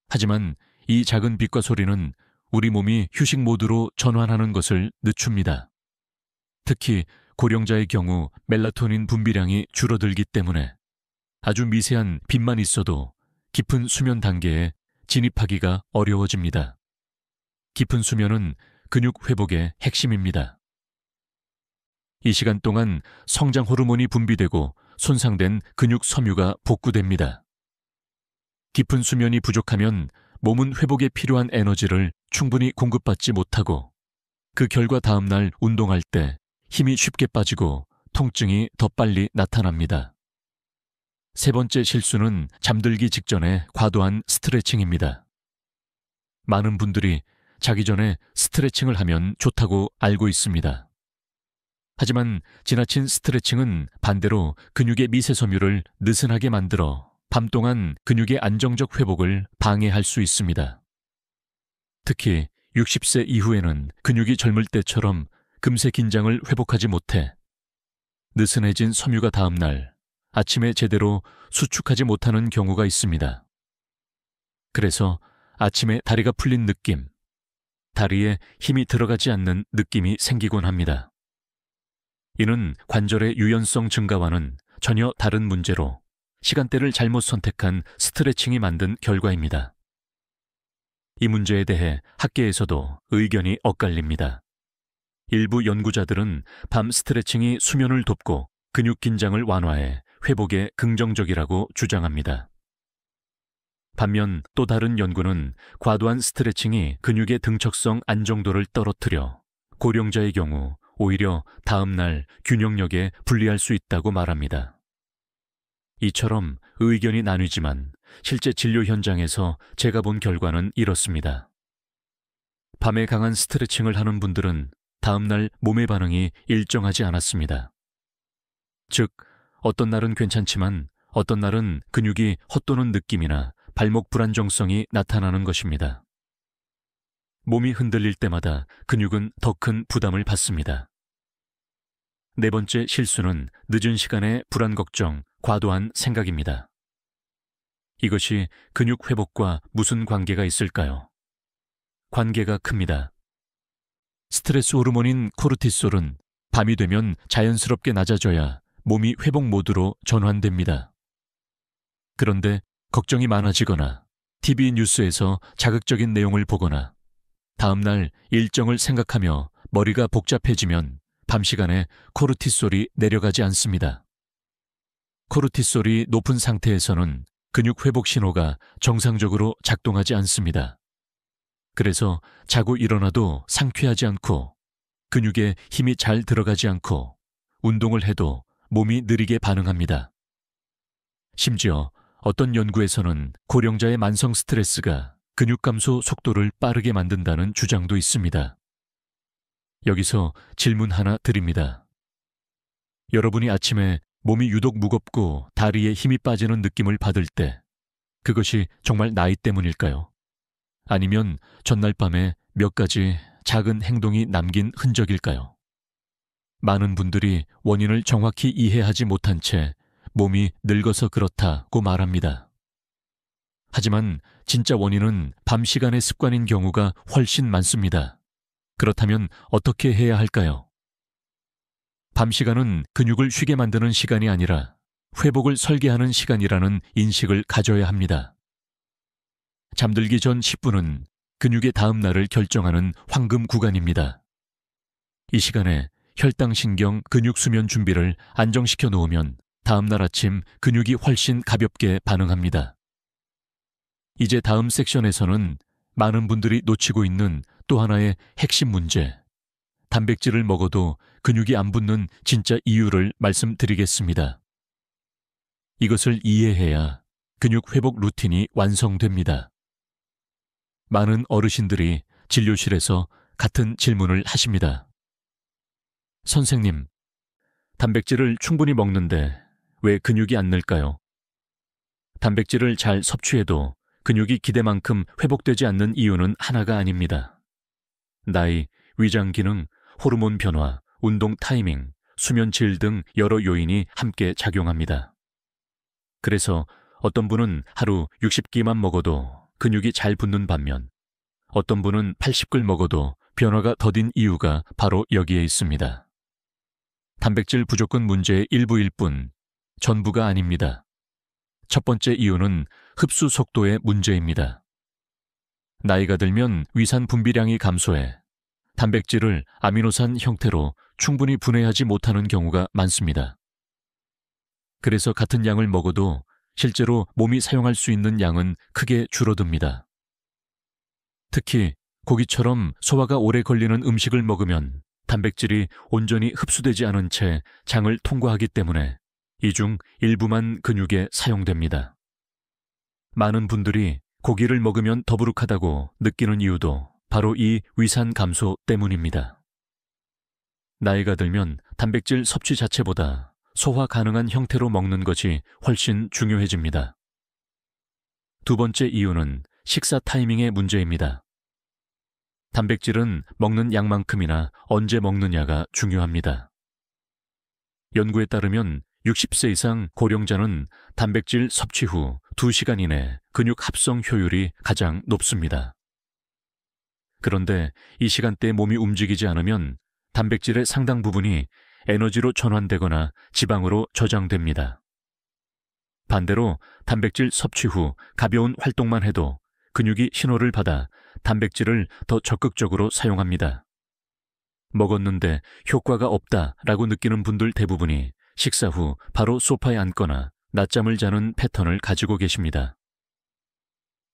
하지만 이 작은 빛과 소리는 우리 몸이 휴식 모드로 전환하는 것을 늦춥니다. 특히 고령자의 경우 멜라토닌 분비량이 줄어들기 때문에 아주 미세한 빛만 있어도 깊은 수면 단계에 진입하기가 어려워집니다. 깊은 수면은 근육 회복의 핵심입니다. 이 시간 동안 성장 호르몬이 분비되고 손상된 근육 섬유가 복구됩니다. 깊은 수면이 부족하면 몸은 회복에 필요한 에너지를 충분히 공급받지 못하고 그 결과 다음날 운동할 때 힘이 쉽게 빠지고 통증이 더 빨리 나타납니다. 세 번째 실수는 잠들기 직전에 과도한 스트레칭입니다. 많은 분들이 자기 전에 스트레칭을 하면 좋다고 알고 있습니다. 하지만 지나친 스트레칭은 반대로 근육의 미세 섬유를 느슨하게 만들어 밤 동안 근육의 안정적 회복을 방해할 수 있습니다. 특히 60세 이후에는 근육이 젊을 때처럼 금세 긴장을 회복하지 못해 느슨해진 섬유가 다음날 아침에 제대로 수축하지 못하는 경우가 있습니다. 그래서 아침에 다리가 풀린 느낌, 다리에 힘이 들어가지 않는 느낌이 생기곤 합니다. 이는 관절의 유연성 증가와는 전혀 다른 문제로 시간대를 잘못 선택한 스트레칭이 만든 결과입니다. 이 문제에 대해 학계에서도 의견이 엇갈립니다. 일부 연구자들은 밤 스트레칭이 수면을 돕고 근육 긴장을 완화해 회복에 긍정적이라고 주장합니다. 반면 또 다른 연구는 과도한 스트레칭이 근육의 등척성 안정도를 떨어뜨려 고령자의 경우 오히려 다음날 균형력에 불리할 수 있다고 말합니다. 이처럼 의견이 나뉘지만 실제 진료 현장에서 제가 본 결과는 이렇습니다. 밤에 강한 스트레칭을 하는 분들은 다음날 몸의 반응이 일정하지 않았습니다. 즉, 어떤 날은 괜찮지만 어떤 날은 근육이 헛도는 느낌이나 발목 불안정성이 나타나는 것입니다. 몸이 흔들릴 때마다 근육은 더 큰 부담을 받습니다. 네 번째 실수는 늦은 시간에 불안 걱정, 과도한 생각입니다. 이것이 근육 회복과 무슨 관계가 있을까요? 관계가 큽니다. 스트레스 호르몬인 코르티솔은 밤이 되면 자연스럽게 낮아져야 몸이 회복 모드로 전환됩니다. 그런데 걱정이 많아지거나 TV 뉴스에서 자극적인 내용을 보거나 다음날 일정을 생각하며 머리가 복잡해지면 밤 시간에 코르티솔이 내려가지 않습니다. 코르티솔이 높은 상태에서는 근육 회복 신호가 정상적으로 작동하지 않습니다. 그래서 자고 일어나도 상쾌하지 않고 근육에 힘이 잘 들어가지 않고 운동을 해도 몸이 느리게 반응합니다. 심지어 어떤 연구에서는 고령자의 만성 스트레스가 근육 감소 속도를 빠르게 만든다는 주장도 있습니다. 여기서 질문 하나 드립니다. 여러분이 아침에 몸이 유독 무겁고 다리에 힘이 빠지는 느낌을 받을 때 그것이 정말 나이 때문일까요? 아니면 전날 밤에 몇 가지 작은 행동이 남긴 흔적일까요? 많은 분들이 원인을 정확히 이해하지 못한 채 몸이 늙어서 그렇다고 말합니다. 하지만 진짜 원인은 밤 시간의 습관인 경우가 훨씬 많습니다. 그렇다면 어떻게 해야 할까요? 밤 시간은 근육을 쉬게 만드는 시간이 아니라 회복을 설계하는 시간이라는 인식을 가져야 합니다. 잠들기 전 10분은 근육의 다음 날을 결정하는 황금 구간입니다. 이 시간에 혈당신경 근육 수면 준비를 안정시켜 놓으면 다음 날 아침 근육이 훨씬 가볍게 반응합니다. 이제 다음 섹션에서는 많은 분들이 놓치고 있는 또 하나의 핵심 문제, 단백질을 먹어도 근육이 안 붙는 진짜 이유를 말씀드리겠습니다. 이것을 이해해야 근육 회복 루틴이 완성됩니다. 많은 어르신들이 진료실에서 같은 질문을 하십니다. 선생님, 단백질을 충분히 먹는데 왜 근육이 안 늘까요? 단백질을 잘 섭취해도 근육이 기대만큼 회복되지 않는 이유는 하나가 아닙니다. 나이, 위장 기능, 호르몬 변화, 운동 타이밍, 수면 질 등 여러 요인이 함께 작용합니다. 그래서 어떤 분은 하루 60끼만 먹어도 근육이 잘 붙는 반면 어떤 분은 80글 먹어도 변화가 더딘 이유가 바로 여기에 있습니다. 단백질 부족은 문제의 일부일 뿐 전부가 아닙니다. 첫 번째 이유는 흡수 속도의 문제입니다. 나이가 들면 위산 분비량이 감소해 단백질을 아미노산 형태로 충분히 분해하지 못하는 경우가 많습니다. 그래서 같은 양을 먹어도 실제로 몸이 사용할 수 있는 양은 크게 줄어듭니다. 특히 고기처럼 소화가 오래 걸리는 음식을 먹으면 단백질이 온전히 흡수되지 않은 채 장을 통과하기 때문에 이 중 일부만 근육에 사용됩니다. 많은 분들이 고기를 먹으면 더부룩하다고 느끼는 이유도 바로 이 위산 감소 때문입니다. 나이가 들면 단백질 섭취 자체보다 소화 가능한 형태로 먹는 것이 훨씬 중요해집니다. 두 번째 이유는 식사 타이밍의 문제입니다. 단백질은 먹는 양만큼이나 언제 먹느냐가 중요합니다. 연구에 따르면 60세 이상 고령자는 단백질 섭취 후 2시간 이내 근육 합성 효율이 가장 높습니다. 그런데 이 시간대에 몸이 움직이지 않으면 단백질의 상당 부분이 에너지로 전환되거나 지방으로 저장됩니다. 반대로 단백질 섭취 후 가벼운 활동만 해도 근육이 신호를 받아 단백질을 더 적극적으로 사용합니다. 먹었는데 효과가 없다라고 느끼는 분들 대부분이 식사 후 바로 소파에 앉거나 낮잠을 자는 패턴을 가지고 계십니다.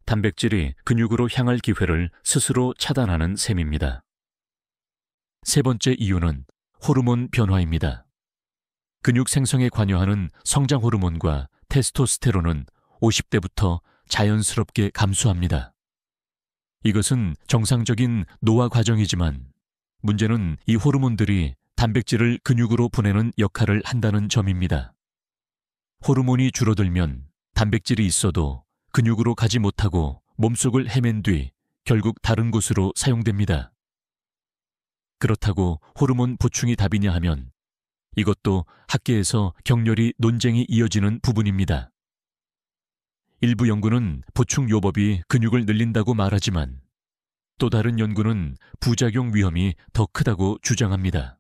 단백질이 근육으로 향할 기회를 스스로 차단하는 셈입니다. 세 번째 이유는 호르몬 변화입니다. 근육 생성에 관여하는 성장 호르몬과 테스토스테론은 50대부터 자연스럽게 감소합니다. 이것은 정상적인 노화 과정이지만 문제는 이 호르몬들이 단백질을 근육으로 보내는 역할을 한다는 점입니다. 호르몬이 줄어들면 단백질이 있어도 근육으로 가지 못하고 몸속을 헤맨 뒤 결국 다른 곳으로 사용됩니다. 그렇다고 호르몬 보충이 답이냐 하면 이것도 학계에서 격렬히 논쟁이 이어지는 부분입니다. 일부 연구는 보충 요법이 근육을 늘린다고 말하지만 또 다른 연구는 부작용 위험이 더 크다고 주장합니다.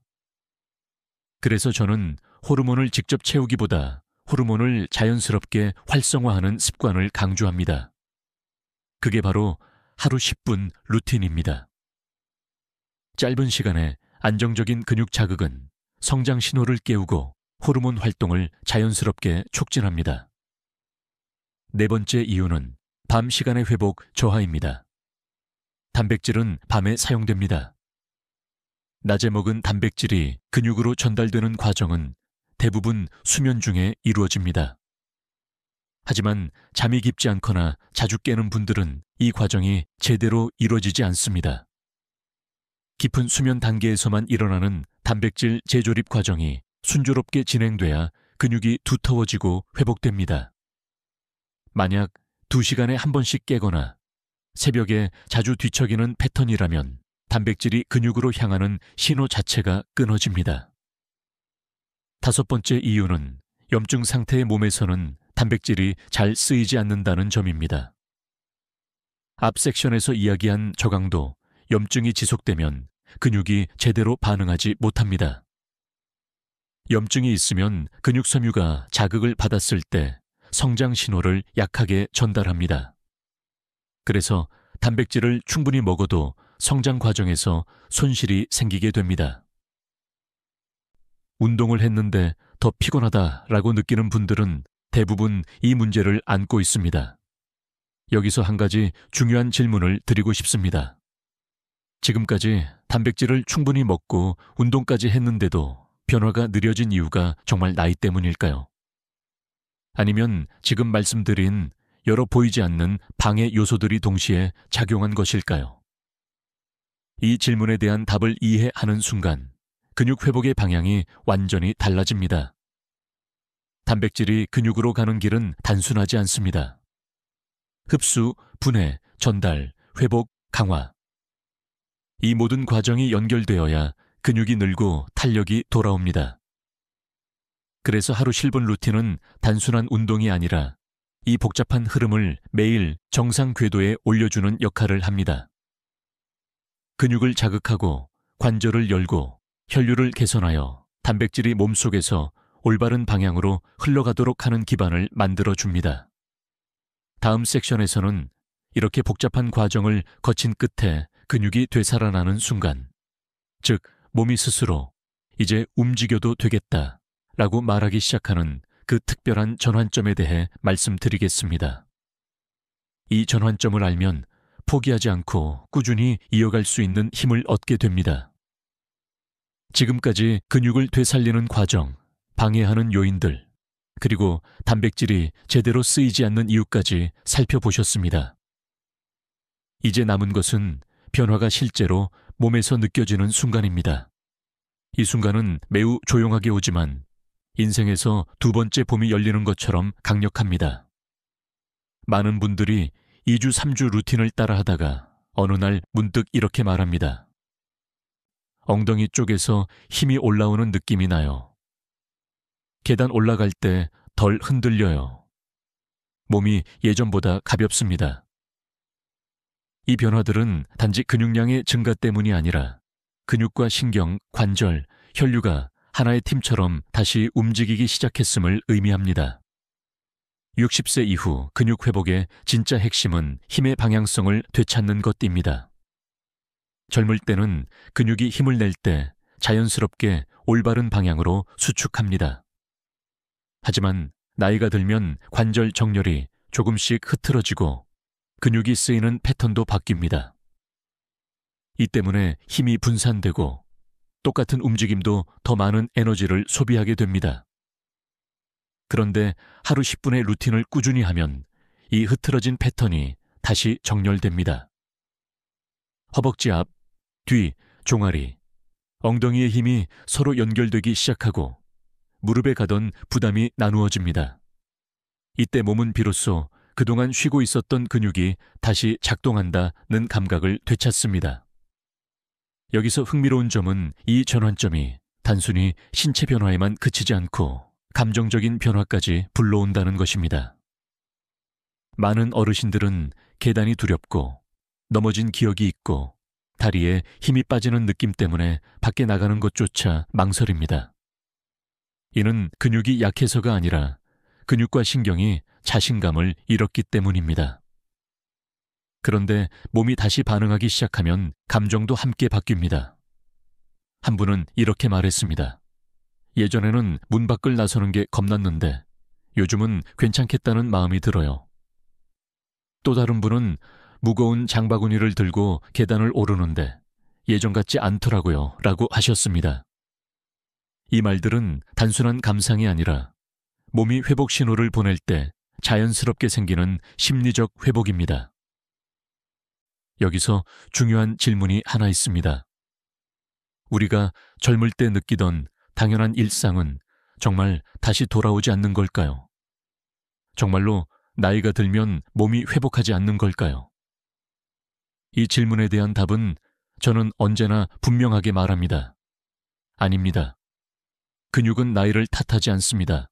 그래서 저는 호르몬을 직접 채우기보다 호르몬을 자연스럽게 활성화하는 습관을 강조합니다. 그게 바로 하루 10분 루틴입니다. 짧은 시간에 안정적인 근육 자극은 성장 신호를 깨우고 호르몬 활동을 자연스럽게 촉진합니다. 네 번째 이유는 밤 시간의 회복 저하입니다. 단백질은 밤에 사용됩니다. 낮에 먹은 단백질이 근육으로 전달되는 과정은 대부분 수면 중에 이루어집니다. 하지만 잠이 깊지 않거나 자주 깨는 분들은 이 과정이 제대로 이루어지지 않습니다. 깊은 수면 단계에서만 일어나는 단백질 재조립 과정이 순조롭게 진행돼야 근육이 두터워지고 회복됩니다. 만약 2시간에 한 번씩 깨거나 새벽에 자주 뒤척이는 패턴이라면 단백질이 근육으로 향하는 신호 자체가 끊어집니다. 다섯 번째 이유는 염증 상태의 몸에서는 단백질이 잘 쓰이지 않는다는 점입니다. 앞 섹션에서 이야기한 저강도, 염증이 지속되면 근육이 제대로 반응하지 못합니다. 염증이 있으면 근육 섬유가 자극을 받았을 때 성장 신호를 약하게 전달합니다. 그래서 단백질을 충분히 먹어도 성장 과정에서 손실이 생기게 됩니다. 운동을 했는데 더 피곤하다라고 느끼는 분들은 대부분 이 문제를 안고 있습니다. 여기서 한 가지 중요한 질문을 드리고 싶습니다. 지금까지 단백질을 충분히 먹고 운동까지 했는데도 변화가 느려진 이유가 정말 나이 때문일까요? 아니면 지금 말씀드린 여러 보이지 않는 방해 요소들이 동시에 작용한 것일까요? 이 질문에 대한 답을 이해하는 순간 근육 회복의 방향이 완전히 달라집니다. 단백질이 근육으로 가는 길은 단순하지 않습니다. 흡수, 분해, 전달, 회복, 강화. 이 모든 과정이 연결되어야 근육이 늘고 탄력이 돌아옵니다. 그래서 하루 실분 루틴은 단순한 운동이 아니라 이 복잡한 흐름을 매일 정상 궤도에 올려주는 역할을 합니다. 근육을 자극하고 관절을 열고 혈류를 개선하여 단백질이 몸속에서 올바른 방향으로 흘러가도록 하는 기반을 만들어줍니다. 다음 섹션에서는 이렇게 복잡한 과정을 거친 끝에 근육이 되살아나는 순간, 즉 몸이 스스로 이제 움직여도 되겠다 라고 말하기 시작하는 그 특별한 전환점에 대해 말씀드리겠습니다. 이 전환점을 알면 포기하지 않고 꾸준히 이어갈 수 있는 힘을 얻게 됩니다. 지금까지 근육을 되살리는 과정, 방해하는 요인들, 그리고 단백질이 제대로 쓰이지 않는 이유까지 살펴보셨습니다. 이제 남은 것은 변화가 실제로 몸에서 느껴지는 순간입니다. 이 순간은 매우 조용하게 오지만 인생에서 두 번째 봄이 열리는 것처럼 강력합니다. 많은 분들이 2주, 3주 루틴을 따라 하다가 어느 날 문득 이렇게 말합니다. 엉덩이 쪽에서 힘이 올라오는 느낌이 나요. 계단 올라갈 때 덜 흔들려요. 몸이 예전보다 가볍습니다. 이 변화들은 단지 근육량의 증가 때문이 아니라 근육과 신경, 관절, 혈류가 하나의 팀처럼 다시 움직이기 시작했음을 의미합니다. 60세 이후 근육 회복의 진짜 핵심은 힘의 방향성을 되찾는 것입니다. 젊을 때는 근육이 힘을 낼 때 자연스럽게 올바른 방향으로 수축합니다. 하지만 나이가 들면 관절 정렬이 조금씩 흐트러지고 근육이 쓰이는 패턴도 바뀝니다. 이 때문에 힘이 분산되고 똑같은 움직임도 더 많은 에너지를 소비하게 됩니다. 그런데 하루 10분의 루틴을 꾸준히 하면 이 흐트러진 패턴이 다시 정렬됩니다. 허벅지 앞, 뒤, 종아리, 엉덩이의 힘이 서로 연결되기 시작하고 무릎에 가던 부담이 나누어집니다. 이때 몸은 비로소 그동안 쉬고 있었던 근육이 다시 작동한다는 감각을 되찾습니다. 여기서 흥미로운 점은 이 전환점이 단순히 신체 변화에만 그치지 않고 감정적인 변화까지 불러온다는 것입니다. 많은 어르신들은 계단이 두렵고 넘어진 기억이 있고 다리에 힘이 빠지는 느낌 때문에 밖에 나가는 것조차 망설입니다. 이는 근육이 약해서가 아니라 근육과 신경이 자신감을 잃었기 때문입니다. 그런데 몸이 다시 반응하기 시작하면 감정도 함께 바뀝니다. 한 분은 이렇게 말했습니다. 예전에는 문 밖을 나서는 게 겁났는데 요즘은 괜찮겠다는 마음이 들어요. 또 다른 분은 무거운 장바구니를 들고 계단을 오르는데 예전 같지 않더라고요 라고 하셨습니다. 이 말들은 단순한 감상이 아니라 몸이 회복 신호를 보낼 때 자연스럽게 생기는 심리적 회복입니다. 여기서 중요한 질문이 하나 있습니다. 우리가 젊을 때 느끼던 당연한 일상은 정말 다시 돌아오지 않는 걸까요? 정말로 나이가 들면 몸이 회복하지 않는 걸까요? 이 질문에 대한 답은 저는 언제나 분명하게 말합니다. 아닙니다. 근육은 나이를 탓하지 않습니다.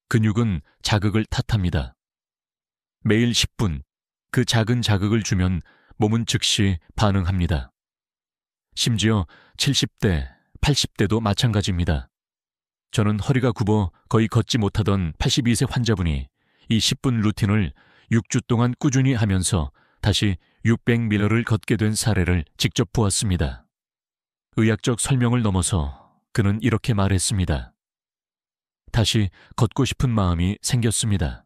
근육은 자극을 탓합니다. 매일 10분, 그 작은 자극을 주면 몸은 즉시 반응합니다. 심지어 70대, 80대도 마찬가지입니다. 저는 허리가 굽어 거의 걷지 못하던 82세 환자분이 이 10분 루틴을 6주 동안 꾸준히 하면서 다시 600m를 걷게 된 사례를 직접 보았습니다. 의학적 설명을 넘어서 그는 이렇게 말했습니다. 다시 걷고 싶은 마음이 생겼습니다.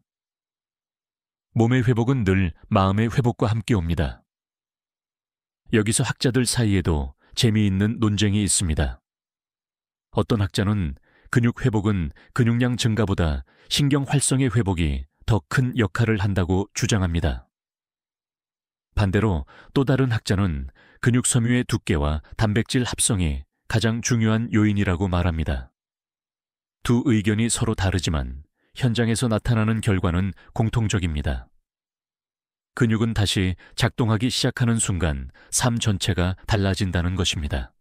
몸의 회복은 늘 마음의 회복과 함께 옵니다. 여기서 학자들 사이에도 재미있는 논쟁이 있습니다. 어떤 학자는 근육 회복은 근육량 증가보다 신경 활성의 회복이 더 큰 역할을 한다고 주장합니다. 반대로 또 다른 학자는 근육 섬유의 두께와 단백질 합성이 가장 중요한 요인이라고 말합니다. 두 의견이 서로 다르지만 현장에서 나타나는 결과는 공통적입니다. 근육은 다시 작동하기 시작하는 순간 삶 전체가 달라진다는 것입니다.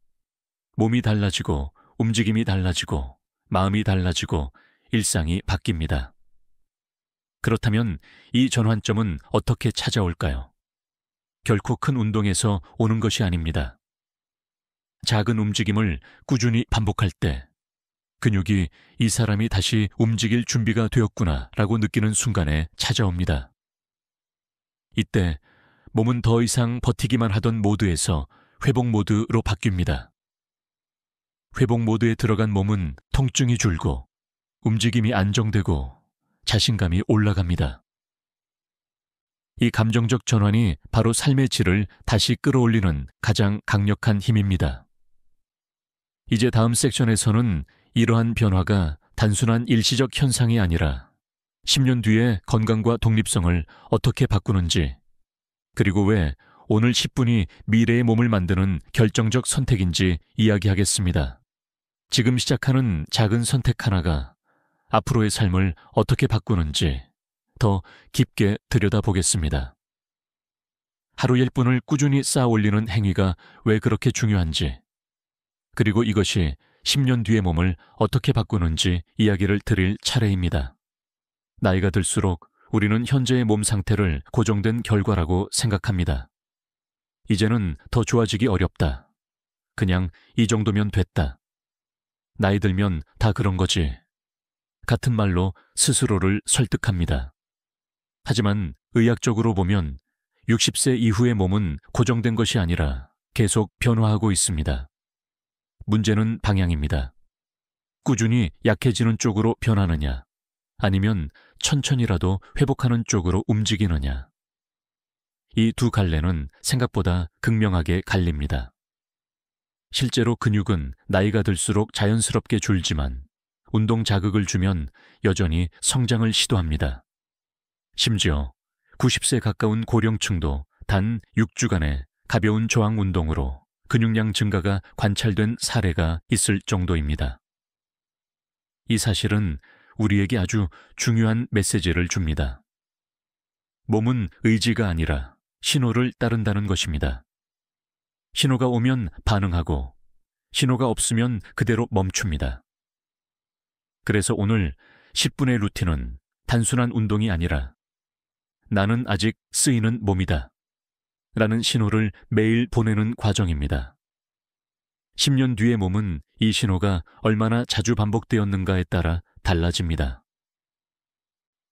몸이 달라지고 움직임이 달라지고 마음이 달라지고 일상이 바뀝니다. 그렇다면 이 전환점은 어떻게 찾아올까요? 결코 큰 운동에서 오는 것이 아닙니다. 작은 움직임을 꾸준히 반복할 때 근육이 이 사람이 다시 움직일 준비가 되었구나 라고 느끼는 순간에 찾아옵니다. 이때 몸은 더 이상 버티기만 하던 모드에서 회복 모드로 바뀝니다. 회복 모드에 들어간 몸은 통증이 줄고 움직임이 안정되고 자신감이 올라갑니다. 이 감정적 전환이 바로 삶의 질을 다시 끌어올리는 가장 강력한 힘입니다. 이제 다음 섹션에서는 이러한 변화가 단순한 일시적 현상이 아니라 10년 뒤에 건강과 독립성을 어떻게 바꾸는지, 그리고 왜 오늘 10분이 미래의 몸을 만드는 결정적 선택인지 이야기하겠습니다. 지금 시작하는 작은 선택 하나가 앞으로의 삶을 어떻게 바꾸는지 더 깊게 들여다보겠습니다. 하루 10분을 꾸준히 쌓아 올리는 행위가 왜 그렇게 중요한지, 그리고 이것이 10년 뒤의 몸을 어떻게 바꾸는지 이야기를 드릴 차례입니다. 나이가 들수록 우리는 현재의 몸 상태를 고정된 결과라고 생각합니다. 이제는 더 좋아지기 어렵다. 그냥 이 정도면 됐다. 나이 들면 다 그런 거지. 같은 말로 스스로를 설득합니다. 하지만 의학적으로 보면 60세 이후의 몸은 고정된 것이 아니라 계속 변화하고 있습니다. 문제는 방향입니다. 꾸준히 약해지는 쪽으로 변하느냐, 아니면 천천히라도 회복하는 쪽으로 움직이느냐. 이 두 갈래는 생각보다 극명하게 갈립니다. 실제로 근육은 나이가 들수록 자연스럽게 줄지만 운동 자극을 주면 여전히 성장을 시도합니다. 심지어 90세 가까운 고령층도 단 6주간의 가벼운 저항 운동으로 근육량 증가가 관찰된 사례가 있을 정도입니다. 이 사실은 우리에게 아주 중요한 메시지를 줍니다. 몸은 의지가 아니라 신호를 따른다는 것입니다. 신호가 오면 반응하고 신호가 없으면 그대로 멈춥니다. 그래서 오늘 10분의 루틴은 단순한 운동이 아니라 나는 아직 쓰이는 몸이다 라는 신호를 매일 보내는 과정입니다. 10년 뒤의 몸은 이 신호가 얼마나 자주 반복되었는가에 따라 달라집니다.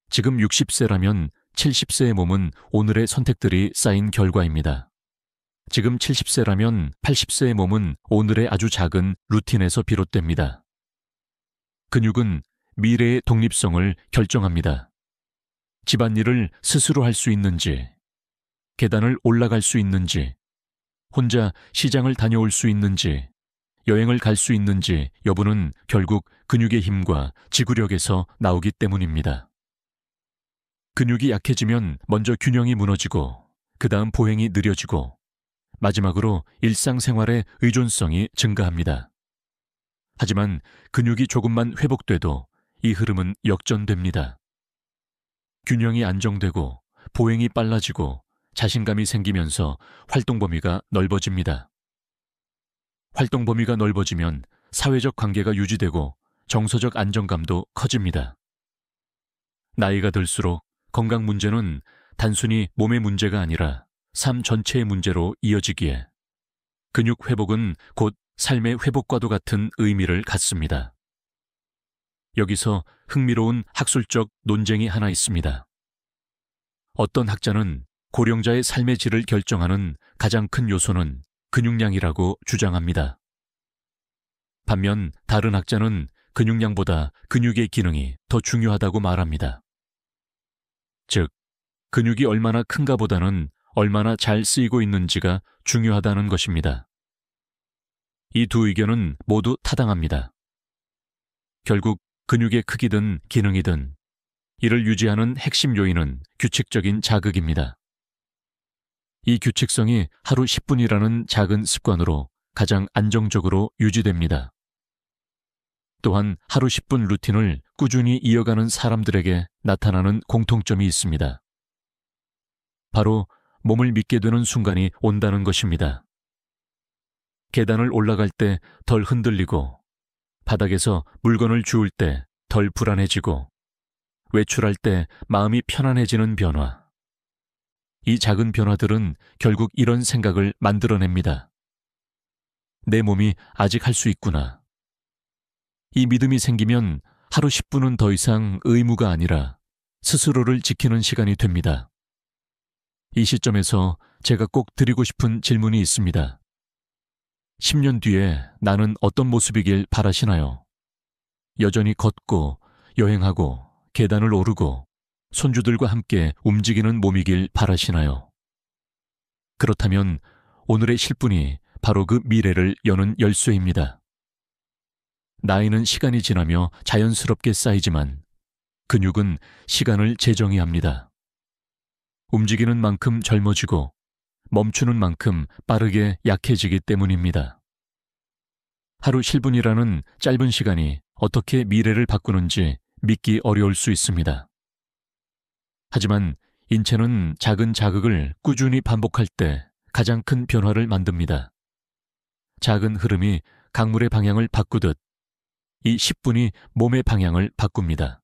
지금 60세라면 70세의 몸은 오늘의 선택들이 쌓인 결과입니다. 지금 70세라면 80세의 몸은 오늘의 아주 작은 루틴에서 비롯됩니다. 근육은 미래의 독립성을 결정합니다. 집안일을 스스로 할 수 있는지, 계단을 올라갈 수 있는지, 혼자 시장을 다녀올 수 있는지, 여행을 갈 수 있는지 여부는 결국 근육의 힘과 지구력에서 나오기 때문입니다. 근육이 약해지면 먼저 균형이 무너지고 그 다음 보행이 느려지고 마지막으로 일상생활의 의존성이 증가합니다. 하지만 근육이 조금만 회복돼도 이 흐름은 역전됩니다. 균형이 안정되고 보행이 빨라지고 자신감이 생기면서 활동 범위가 넓어집니다. 활동 범위가 넓어지면 사회적 관계가 유지되고 정서적 안정감도 커집니다. 나이가 들수록 건강 문제는 단순히 몸의 문제가 아니라 삶 전체의 문제로 이어지기에 근육 회복은 곧 삶의 회복과도 같은 의미를 갖습니다. 여기서 흥미로운 학술적 논쟁이 하나 있습니다. 어떤 학자는 고령자의 삶의 질을 결정하는 가장 큰 요소는 근육량이라고 주장합니다. 반면 다른 학자는 근육량보다 근육의 기능이 더 중요하다고 말합니다. 즉, 근육이 얼마나 큰가 보다는 얼마나 잘 쓰이고 있는지가 중요하다는 것입니다. 이 두 의견은 모두 타당합니다. 결국 근육의 크기든 기능이든 이를 유지하는 핵심 요인은 규칙적인 자극입니다. 이 규칙성이 하루 10분이라는 작은 습관으로 가장 안정적으로 유지됩니다. 또한 하루 10분 루틴을 꾸준히 이어가는 사람들에게 나타나는 공통점이 있습니다. 바로 몸을 믿게 되는 순간이 온다는 것입니다. 계단을 올라갈 때 덜 흔들리고, 바닥에서 물건을 주울 때 덜 불안해지고, 외출할 때 마음이 편안해지는 변화. 이 작은 변화들은 결국 이런 생각을 만들어냅니다. 내 몸이 아직 할 수 있구나. 이 믿음이 생기면 하루 10분은 더 이상 의무가 아니라 스스로를 지키는 시간이 됩니다. 이 시점에서 제가 꼭 드리고 싶은 질문이 있습니다. 10년 뒤에 나는 어떤 모습이길 바라시나요? 여전히 걷고, 여행하고, 계단을 오르고, 손주들과 함께 움직이는 몸이길 바라시나요? 그렇다면 오늘의 실분이 바로 그 미래를 여는 열쇠입니다. 나이는 시간이 지나며 자연스럽게 쌓이지만 근육은 시간을 재정의합니다. 움직이는 만큼 젊어지고 멈추는 만큼 빠르게 약해지기 때문입니다. 하루 10분이라는 짧은 시간이 어떻게 미래를 바꾸는지 믿기 어려울 수 있습니다. 하지만 인체는 작은 자극을 꾸준히 반복할 때 가장 큰 변화를 만듭니다. 작은 흐름이 강물의 방향을 바꾸듯 이 10분이 몸의 방향을 바꿉니다.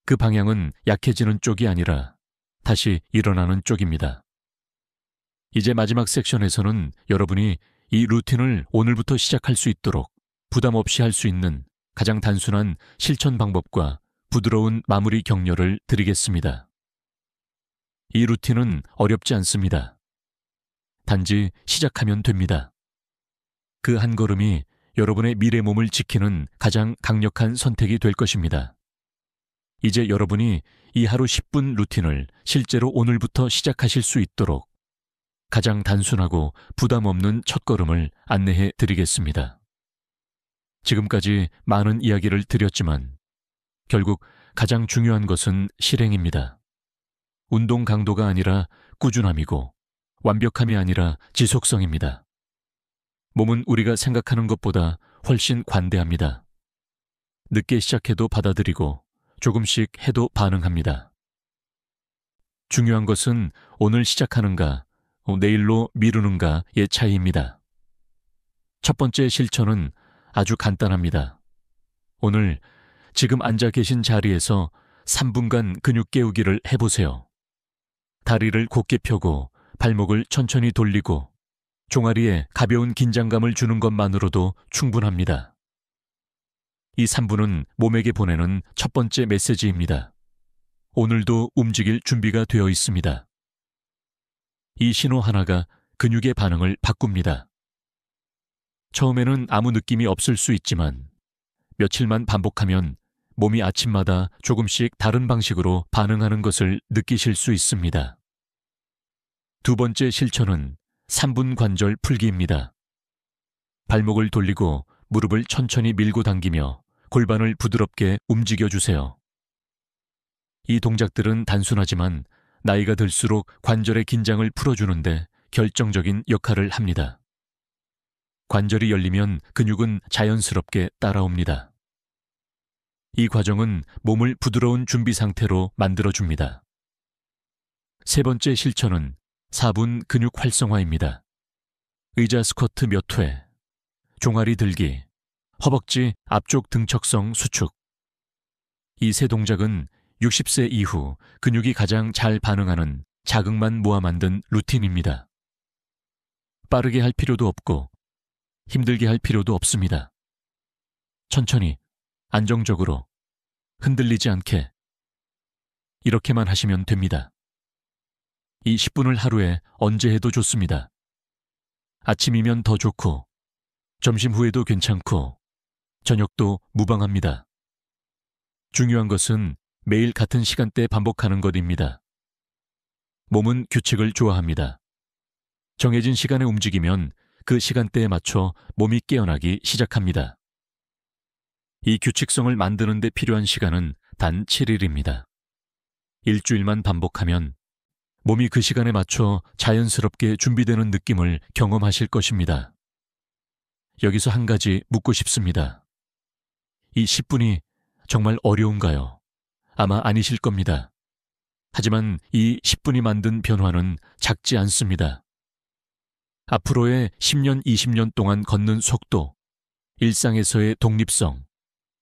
그 방향은 약해지는 쪽이 아니라 다시 일어나는 쪽입니다. 이제 마지막 섹션에서는 여러분이 이 루틴을 오늘부터 시작할 수 있도록 부담 없이 할 수 있는 가장 단순한 실천 방법과 부드러운 마무리 격려를 드리겠습니다. 이 루틴은 어렵지 않습니다. 단지 시작하면 됩니다. 그 한 걸음이 여러분의 미래 몸을 지키는 가장 강력한 선택이 될 것입니다. 이제 여러분이 이 하루 10분 루틴을 실제로 오늘부터 시작하실 수 있도록 가장 단순하고 부담 없는 첫걸음을 안내해 드리겠습니다. 지금까지 많은 이야기를 드렸지만 결국 가장 중요한 것은 실행입니다. 운동 강도가 아니라 꾸준함이고 완벽함이 아니라 지속성입니다. 몸은 우리가 생각하는 것보다 훨씬 관대합니다. 늦게 시작해도 받아들이고 조금씩 해도 반응합니다. 중요한 것은 오늘 시작하는가, 내일로 미루는가의 차이입니다. 첫 번째 실천은 아주 간단합니다. 오늘 지금 앉아 계신 자리에서 3분간 근육 깨우기를 해보세요. 다리를 곧게 펴고 발목을 천천히 돌리고 종아리에 가벼운 긴장감을 주는 것만으로도 충분합니다. 이 3분은 몸에게 보내는 첫 번째 메시지입니다. 오늘도 움직일 준비가 되어 있습니다. 이 신호 하나가 근육의 반응을 바꿉니다. 처음에는 아무 느낌이 없을 수 있지만 며칠만 반복하면 몸이 아침마다 조금씩 다른 방식으로 반응하는 것을 느끼실 수 있습니다. 두 번째 실천은 3분 관절 풀기입니다. 발목을 돌리고 무릎을 천천히 밀고 당기며 골반을 부드럽게 움직여주세요. 이 동작들은 단순하지만 나이가 들수록 관절의 긴장을 풀어주는데 결정적인 역할을 합니다. 관절이 열리면 근육은 자연스럽게 따라옵니다. 이 과정은 몸을 부드러운 준비 상태로 만들어줍니다. 세 번째 실천은 4분 근육 활성화입니다. 의자 스쿼트 몇 회, 종아리 들기, 허벅지 앞쪽 등척성 수축. 이 세 동작은 60세 이후 근육이 가장 잘 반응하는 자극만 모아 만든 루틴입니다. 빠르게 할 필요도 없고 힘들게 할 필요도 없습니다. 천천히, 안정적으로, 흔들리지 않게 이렇게만 하시면 됩니다. 이 10분을 하루에 언제 해도 좋습니다. 아침이면 더 좋고, 점심 후에도 괜찮고, 저녁도 무방합니다. 중요한 것은 매일 같은 시간대에 반복하는 것입니다. 몸은 규칙을 좋아합니다. 정해진 시간에 움직이면 그 시간대에 맞춰 몸이 깨어나기 시작합니다. 이 규칙성을 만드는 데 필요한 시간은 단 7일입니다. 일주일만 반복하면 몸이 그 시간에 맞춰 자연스럽게 준비되는 느낌을 경험하실 것입니다. 여기서 한 가지 묻고 싶습니다. 이 10분이 정말 어려운가요? 아마 아니실 겁니다. 하지만 이 10분이 만든 변화는 작지 않습니다. 앞으로의 10년, 20년 동안 걷는 속도, 일상에서의 독립성,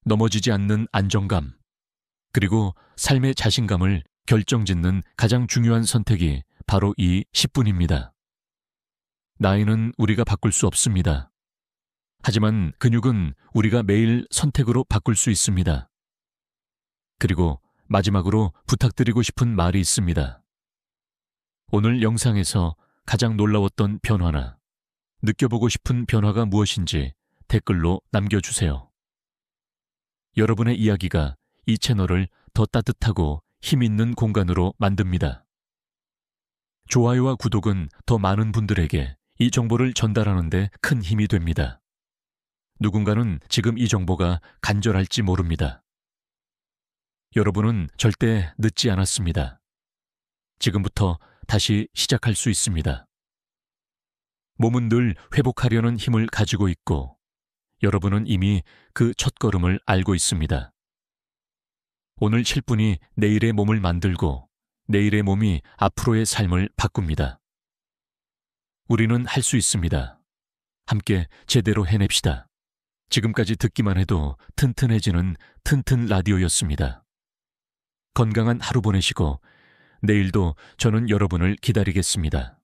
넘어지지 않는 안정감, 그리고 삶의 자신감을 결정짓는 가장 중요한 선택이 바로 이 10분입니다. 나이는 우리가 바꿀 수 없습니다. 하지만 근육은 우리가 매일 선택으로 바꿀 수 있습니다. 그리고 마지막으로 부탁드리고 싶은 말이 있습니다. 오늘 영상에서 가장 놀라웠던 변화나 느껴보고 싶은 변화가 무엇인지 댓글로 남겨주세요. 여러분의 이야기가 이 채널을 더 따뜻하고 힘있는 공간으로 만듭니다. 좋아요와 구독은 더 많은 분들에게 이 정보를 전달하는 데 큰 힘이 됩니다. 누군가는 지금 이 정보가 간절할지 모릅니다. 여러분은 절대 늦지 않았습니다. 지금부터 다시 시작할 수 있습니다. 몸은 늘 회복하려는 힘을 가지고 있고 여러분은 이미 그 첫걸음을 알고 있습니다. 오늘 7분이 내일의 몸을 만들고 내일의 몸이 앞으로의 삶을 바꿉니다. 우리는 할 수 있습니다. 함께 제대로 해냅시다. 지금까지 듣기만 해도 튼튼해지는 튼튼 라디오였습니다. 건강한 하루 보내시고 내일도 저는 여러분을 기다리겠습니다.